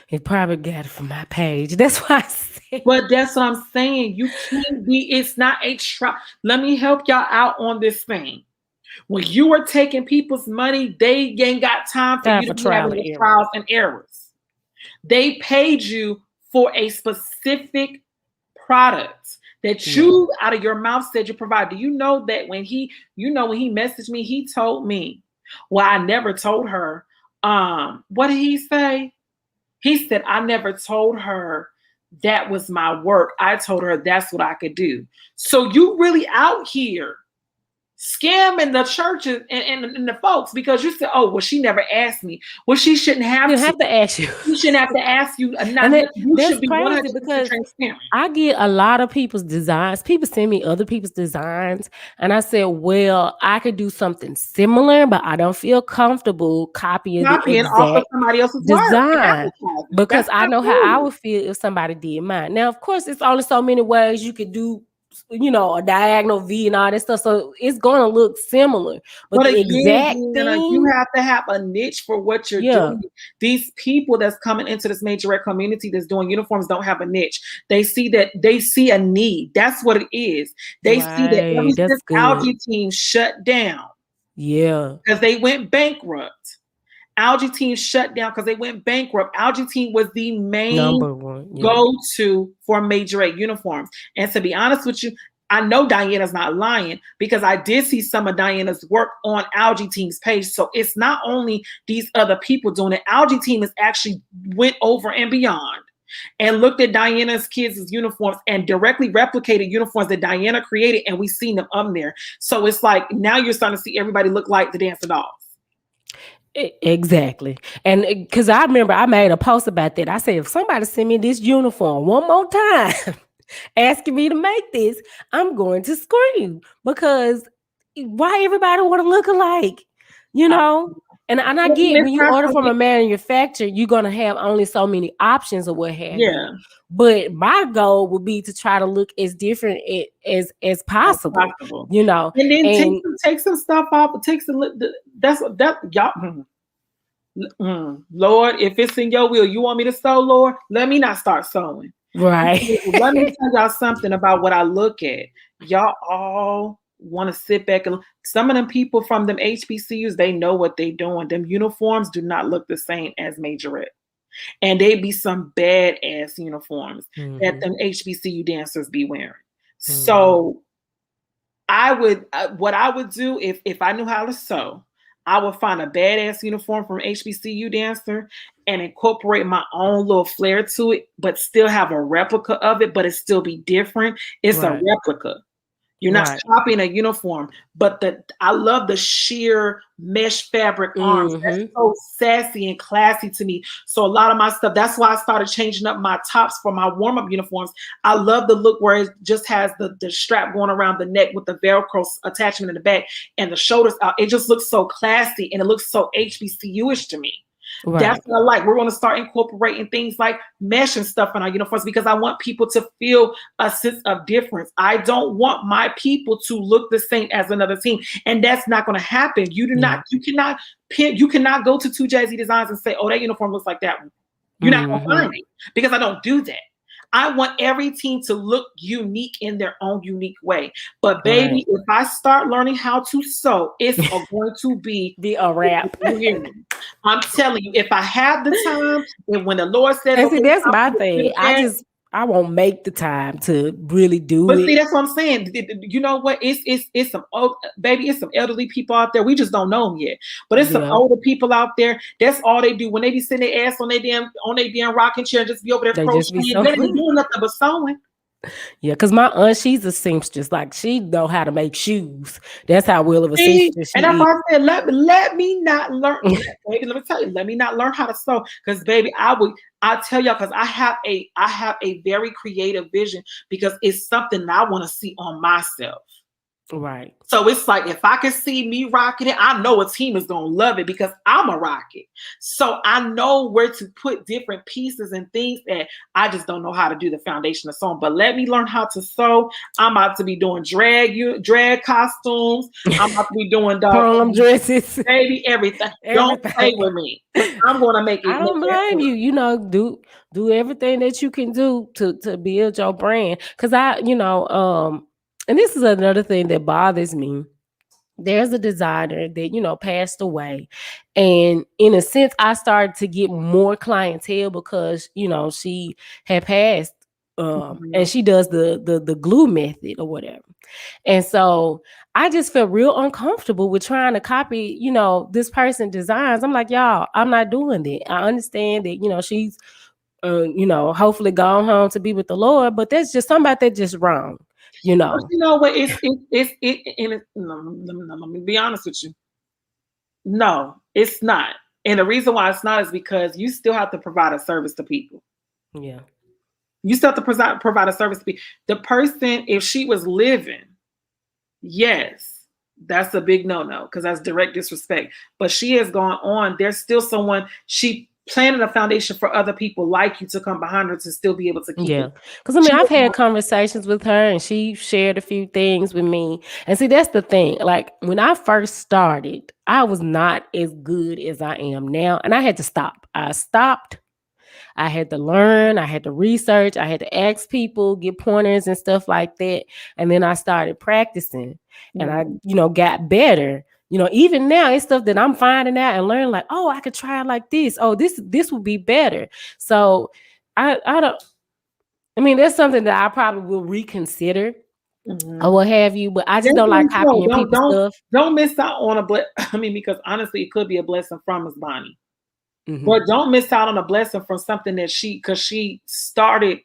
Speaker 1: It probably got it from my page. That's why I said.
Speaker 2: But that's what I'm saying. You can't be, it's not a trial. Let me help y'all out on this thing. When you are taking people's money, they ain't got time for you to be having trials and errors. They paid you for a specific product that you out of your mouth said you provide. Do you know that when he messaged me, he told me, well, I never told her. What did he say? He said, I never told her that was my work. I told her that's what I could do. So you really out here scamming the churches and the folks, because you said, oh, well, she never asked me. Well, she shouldn't have
Speaker 1: to ask you.
Speaker 2: You shouldn't have to ask you. You should be 100%
Speaker 1: because
Speaker 2: transparent.
Speaker 1: I get a lot of people's designs. People send me other people's designs, and I said, well, I could do something similar, but I don't feel comfortable copying the exact
Speaker 2: off of somebody else's
Speaker 1: design, because I know how I would feel if somebody did mine. Now, of course, it's only so many ways you could do, a diagonal V and all that stuff. So it's going to look similar. But the exact thing,
Speaker 2: you have to have a niche for what you're doing. These people that's coming into this majorette community that's doing uniforms don't have a niche. They see a need. That's what it is. They see that this algae team shut down.
Speaker 1: Yeah.
Speaker 2: Because they went bankrupt. Algae team shut down because they went bankrupt. Algae team was the main
Speaker 1: number one
Speaker 2: go-to for majorette uniforms. And to be honest with you, I know Diana's not lying, because I did see some of Diana's work on Algae Team's page. So it's not only these other people doing it. Algae Team has actually went over and beyond and looked at Diana's kids' uniforms and directly replicated uniforms that Diana created, and we seen them up there. So it's like now you're starting to see everybody look like the Dancing Dolls.
Speaker 1: Exactly. And because I remember I made a post about that. I said, if somebody send me this uniform one more time asking me to make this, I'm going to scream because why everybody want to look alike? You know? And I get when you order from a manufacturer, you're gonna have only so many options or what have you. But my goal would be to try to look as different as possible. You know,
Speaker 2: and then take some stuff off. Take some that y'all. Lord, if it's in your will, you want me to sew, Lord, let me not start sewing.
Speaker 1: Right.
Speaker 2: Let me tell y'all something about what I look at. Y'all all want to sit back and some of them people from them HBCUs, they know what they doing. Them uniforms do not look the same as majorette. And they be some badass uniforms that them HBCU dancers be wearing. So I would, what I would do if I knew how to sew, I would find a badass uniform from HBCU dancer and incorporate my own little flair to it, but still have a replica of it, but it still be different. It's a replica. You're not copying a uniform, but I love the sheer mesh fabric arms. That's so sassy and classy to me. So a lot of my stuff, that's why I started changing up my tops for my warm-up uniforms. I love the look where it just has the strap going around the neck with the Velcro attachment in the back and the shoulders out. It just looks so classy and it looks so HBCU-ish to me. That's what I like. We're going to start incorporating things like mesh and stuff in our uniforms because I want people to feel a sense of difference. I don't want my people to look the same as another team, and that's not going to happen. You cannot go to Two Jazzy Designs and say, "Oh, that uniform looks like that one." You're not going to find it because I don't do that. I want every team to look unique in their own unique way. But baby, if I start learning how to sew, it's going to be
Speaker 1: a wrap.
Speaker 2: I'm telling you, if I have the time, and when the Lord says,
Speaker 1: okay, see, that's my thing. I won't make the time to really do it.
Speaker 2: But see, that's what I'm saying. You know what? It's some old baby. It's some elderly people out there. We just don't know them yet. But it's some older people out there. That's all they do when they be sitting their ass on their damn rocking chair and just be over there crocheting. They ain't doing nothing but sewing.
Speaker 1: Yeah, because my aunt, she's a seamstress. Like she know how to make shoes. That's how well of a seamstress she is.
Speaker 2: And that's why I said, let me not learn. Baby, let me tell you, let me not learn how to sew. Because baby, I'll tell y'all, because I have a very creative vision because it's something that I want to see on myself.
Speaker 1: Right.
Speaker 2: So it's like if I can see me rocking it, I know a team is gonna love it because I'm a rock it. So I know where to put different pieces and things that I just don't know how to do the foundation of sewing. But let me learn how to sew. I'm about to be doing drag costumes. I'm about to be doing
Speaker 1: prom dresses,
Speaker 2: baby, everything. Don't play with me. I'm gonna make it.
Speaker 1: I don't blame you. You know, do everything that you can do to build your brand. Because and this is another thing that bothers me. There's a designer that, passed away. And in a sense, I started to get more clientele because, she had passed and she does the glue method or whatever. And so I just felt real uncomfortable with trying to copy, this person's designs. I'm like, y'all, I'm not doing that. I understand that, she's, hopefully gone home to be with the Lord, but that's just something about that just wrong.
Speaker 2: But you know what? Let me be honest with you. No, it's not. And the reason why it's not is because you still have to provide a service to people.
Speaker 1: Yeah.
Speaker 2: You still have to provide a service to people. The person, if she was living, yes, that's a big no-no because that's direct disrespect. But she has gone on. There's still someone, she planted a foundation for other people like you to come behind her to still be able to keep it.
Speaker 1: Because I've had conversations with her and she shared a few things with me. And see, that's the thing. Like when I first started, I was not as good as I am now. And I had to stop. I stopped. I had to learn. I had to research. I had to ask people, get pointers and stuff like that. And then I started practicing and I, got better. Even now, it's stuff that I'm finding out and learning like, oh, I could try it like this. Oh, this would be better. So that's something that I probably will reconsider or what have you. But I just don't like copying people's stuff.
Speaker 2: Don't miss out on because honestly, it could be a blessing from Miss Bonnie. But don't miss out on a blessing from something that because she started.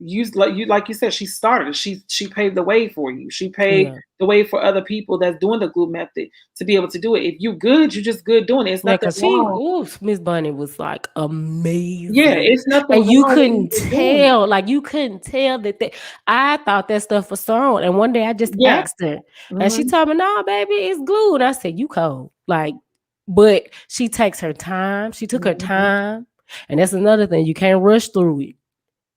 Speaker 2: Like you said, she started. She paved the way for you. She paved
Speaker 1: Yeah.
Speaker 2: the way for other people that's doing the glue method to be able to do it. If you good, you just good doing it. It's
Speaker 1: Yeah,
Speaker 2: nothing
Speaker 1: cause
Speaker 2: wrong.
Speaker 1: Miss Bunny was like
Speaker 2: Yeah,
Speaker 1: amazing,
Speaker 2: it's nothing
Speaker 1: and you
Speaker 2: wrong with
Speaker 1: couldn't
Speaker 2: even doing it.
Speaker 1: tell, that. I thought that stuff was sewn, and one day I just
Speaker 2: Yeah.
Speaker 1: asked her, and she
Speaker 2: Hmm.
Speaker 1: told me, "No, baby, it's glue." And I said, "You cold." Like, but she takes her time. She took her
Speaker 2: Hmm.
Speaker 1: time, and that's another thing. You can't rush through it,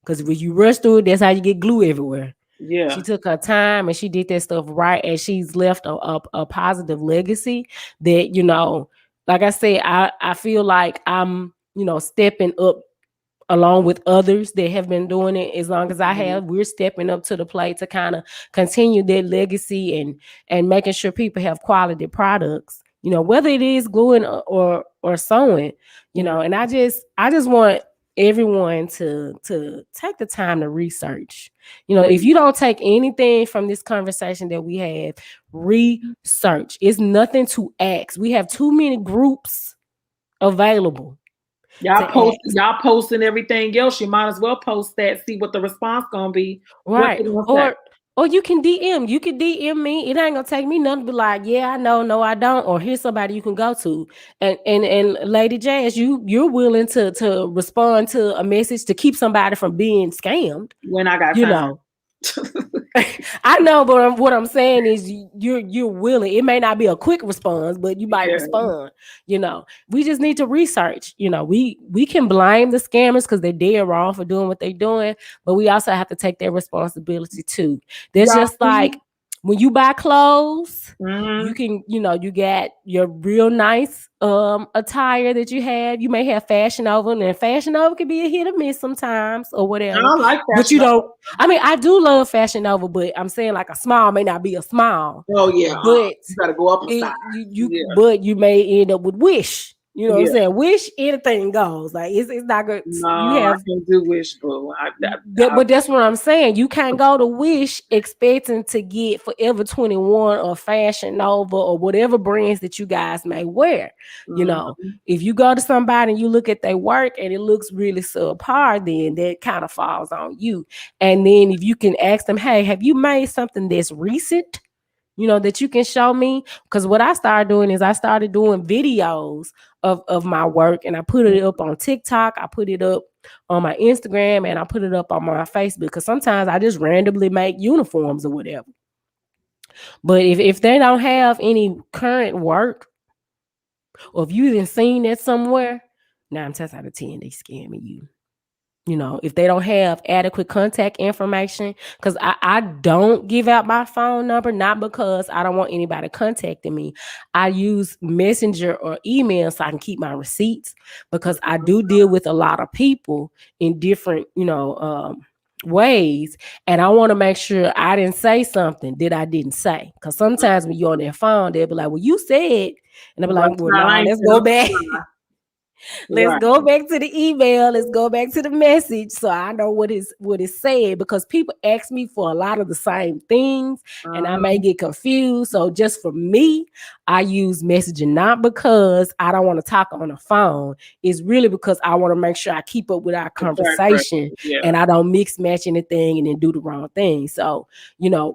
Speaker 1: because when you rush through it, that's how you get glue everywhere. She
Speaker 2: Yeah.
Speaker 1: took her time and she did that stuff right, and she's left a positive legacy that, like I said, I feel like I'm, stepping up along with others that have been doing it as long as I
Speaker 2: Mhm.
Speaker 1: have. We're stepping up to the plate to kind of continue that legacy and making sure people have quality products, whether it is gluing or sewing,
Speaker 2: Yeah.
Speaker 1: and I just want everyone to take the time to research. If you don't take anything from this conversation that we have, research. It's nothing to ask. We have too many groups available to ask.
Speaker 2: Y'all posting everything else. You might as well post that. See what the response gonna be. What
Speaker 1: Right.
Speaker 2: they gonna say?
Speaker 1: Or you can DM. You can DM me. It ain't gonna take me nothing to be like, yeah, I know, no, I don't. Or here's somebody you can go to. And Lady Jazz, you're willing to respond to a message to keep somebody from being scammed,
Speaker 2: When I got
Speaker 1: you
Speaker 2: time.
Speaker 1: know. I know, but what I'm saying is you're willing. It may not be a quick response, but you might
Speaker 2: Yeah.
Speaker 1: respond. We just need to research. We can blame the scammers because they're dead wrong for doing what they're doing, but we also have to take their responsibility too. There's
Speaker 2: Y'all
Speaker 1: just like
Speaker 2: see?
Speaker 1: when you buy clothes, you
Speaker 2: Mhm.
Speaker 1: can, you got your real nice attire that you have. You may have Fashion Over, and Fashion Over can be a hit or miss sometimes or
Speaker 2: I
Speaker 1: whatever.
Speaker 2: don't like
Speaker 1: But you
Speaker 2: Fashion
Speaker 1: don't.
Speaker 2: Nova.
Speaker 1: I mean, I do love Fashion Nova, but I'm saying like a smile may not be a smile,
Speaker 2: Oh yeah.
Speaker 1: but
Speaker 2: You gotta go up a size. Yeah.
Speaker 1: you may end up with Wish. You know what I'm
Speaker 2: Yeah.
Speaker 1: saying? Wish, anything goes. Like it's not good. You
Speaker 2: No, I
Speaker 1: have
Speaker 2: can't do Wishbone.
Speaker 1: but that's what I'm saying. You can't go to Wish expecting to get Forever 21 or Fashion Nova or whatever brands that you guys may wear.
Speaker 2: Mhm.
Speaker 1: If you go to somebody and you look at their work and it looks really subpar, then that kind of falls on you. And then if you can ask them, hey, have you made something that's recent? That you can show me. Because what I started doing is I started doing videos of my work, and I put it up on TikTok. I put it up on my Instagram, and I put it up on my Facebook. Because sometimes I just randomly make uniforms or whatever. But if they don't have any current work, or if you even seen that somewhere, 9 times out of 10 they scamming you. If they don't have adequate contact information, because I don't give out my phone number, not because I don't want anybody contacting me. I use Messenger or email so I can keep my receipts, because I do deal with a lot of people in different, ways. And I want to make sure I didn't say something that I didn't say. Because sometimes when you're on their phone, they'll be like, well, you said, and I'll be
Speaker 2: But
Speaker 1: like, well,
Speaker 2: nah, I
Speaker 1: nah,
Speaker 2: ain't
Speaker 1: let's
Speaker 2: saying
Speaker 1: go
Speaker 2: nothing.
Speaker 1: back. Let's
Speaker 2: Right.
Speaker 1: go back to the email. Let's go back to the message so I know what is said, because people ask me for a lot of the same things and I may
Speaker 2: Uh-huh.
Speaker 1: get confused. So just for me, I use messaging, not because I don't want to talk on the phone. It's really because I want to make sure I keep up with our
Speaker 2: The track record.
Speaker 1: conversation
Speaker 2: Yeah.
Speaker 1: and I don't mix match anything and then do the wrong thing. So,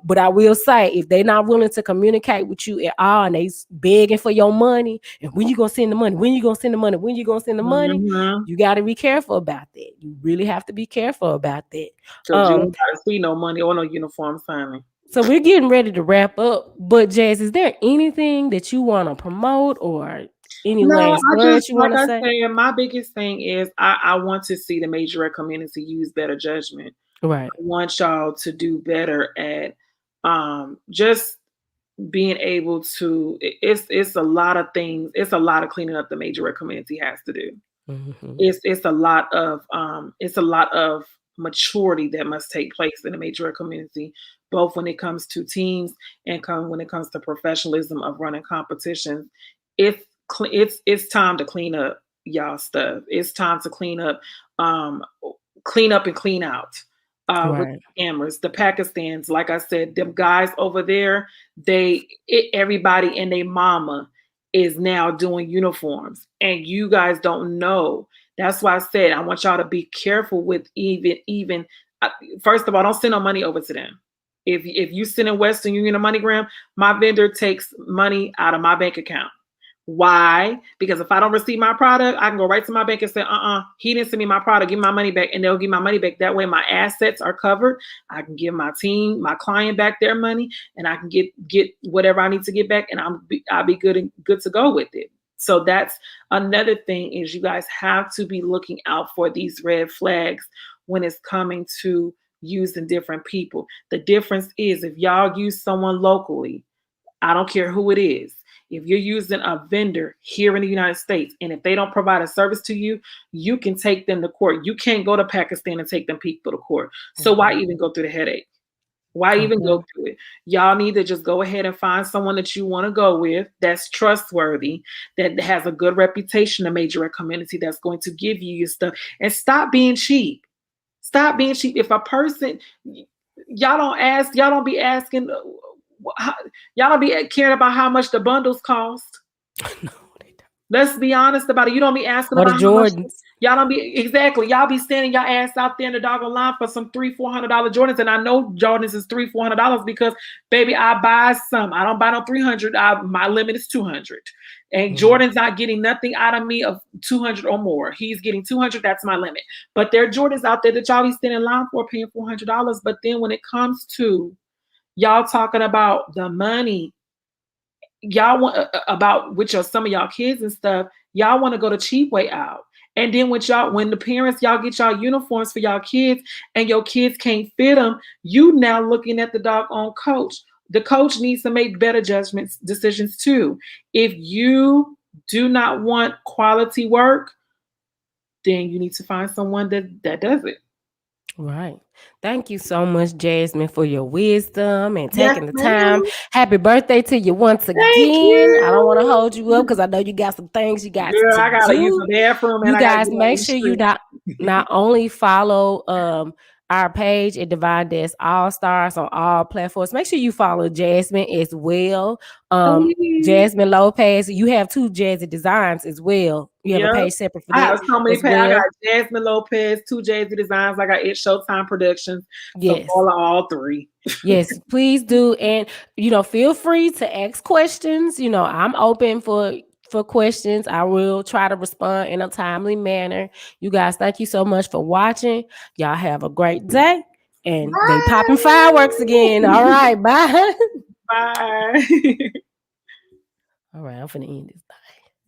Speaker 1: but I will say, if they're not willing to communicate with you at all and they begging for your money, and when you gonna send the money, when you gonna send the money, when you gonna send the money,
Speaker 2: Mhm.
Speaker 1: you got to be careful about that. You really have to be careful about that.
Speaker 2: Cause you
Speaker 1: Um,
Speaker 2: don't gotta see no money or no uniform signing.
Speaker 1: so we're getting ready to wrap up. But Jazz, is there anything that you want to promote or any
Speaker 2: No,
Speaker 1: last
Speaker 2: I just
Speaker 1: words you
Speaker 2: like
Speaker 1: want to
Speaker 2: I
Speaker 1: say?
Speaker 2: said, my biggest thing is I want to see the majorette community use better judgment.
Speaker 1: Right.
Speaker 2: I want y'all to do better at just being able to it's a lot of things, it's a lot of cleaning up the majorette community has to do.
Speaker 1: Mm-hmm.
Speaker 2: It's a lot of maturity that must take place in the major community, both when it comes to teams and when it comes to professionalism of running competitions. It's time to clean up y'all stuff. It's time to um, clean up and clean out with
Speaker 1: Right.
Speaker 2: the scammers, the Pakistans. Like I said, them guys over there, everybody and their mama is now doing uniforms, and you guys don't know. That's why I said I want y'all to be careful with even. First of all, don't send no money over to them. If you send in Western Union or MoneyGram, my vendor takes money out of my bank account. Why? Because if I don't receive my product, I can go right to my bank and say, he didn't send me my product, give me my money back, and they'll give my money back. That way my assets are covered. I can give my team, my client back their money, and I can get whatever I need to get back, and I'll be good to go with it. So that's another thing, is you guys have to be looking out for these red flags when it's coming to using different people. The difference is, if y'all use someone locally, I don't care who it is. If you're using a vendor here in the United States, and if they don't provide a service to you, you can take them to court. You can't go to Pakistan and take them people to court. So why even go through the headache? Why even go through it? Y'all need to just go ahead and find someone that you want to go with, that's trustworthy, that has a good reputation in the majorette community, that's going to give you your stuff. And stop being cheap. Stop being cheap. If a person, y'all don't be asking, y'all don't be caring about how much the bundles cost. No, they don't. Let's be honest about it. You don't be asking about how much. Y'all don't be, exactly. Y'all be standing your ass out there in the doggone line for some $300-400 Jordans, and I know Jordans is $300-400 because, baby, I buy some. I don't buy no 300. My limit is 200, and Jordan's not getting nothing out of me of 200 or more. He's getting 200. That's my limit. But there are Jordans out there that y'all be standing in line for, paying $400. But then when it comes to y'all talking about the money, y'all want about with some of y'all kids and stuff, y'all want to go the cheap way out. And then when the parents, y'all get y'all uniforms for y'all kids and your kids can't fit them, you now looking at the doggone coach. The coach needs to make better decisions too. If you do not want quality work, then you need to find someone that does it.
Speaker 1: Right. Thank you so much, Jasmine, for your wisdom and taking the time. Happy birthday to you once again. I don't want to hold you up because I know you got some things you got to do.
Speaker 2: I gotta use the bathroom.
Speaker 1: You guys make sure you not only follow our page at Divine Desk All Stars on all platforms. Make sure you follow Jasmine as well. Jasmine Lopez. You have 2 Jazzy Designs as well. You have a page separate for that.
Speaker 2: I have so many pages. I got Jasmine Lopez, 2 Jazzy Designs. I got It Showtime Productions.
Speaker 1: Yes.
Speaker 2: So follow all 3.
Speaker 1: Yes, please do. And feel free to ask questions. I'm open for questions. I will try to respond in a timely manner. You guys, thank you so much for watching. Y'all have a great day. And they popping fireworks again. All right, bye.
Speaker 2: Bye.
Speaker 1: All right, I'm finna end this.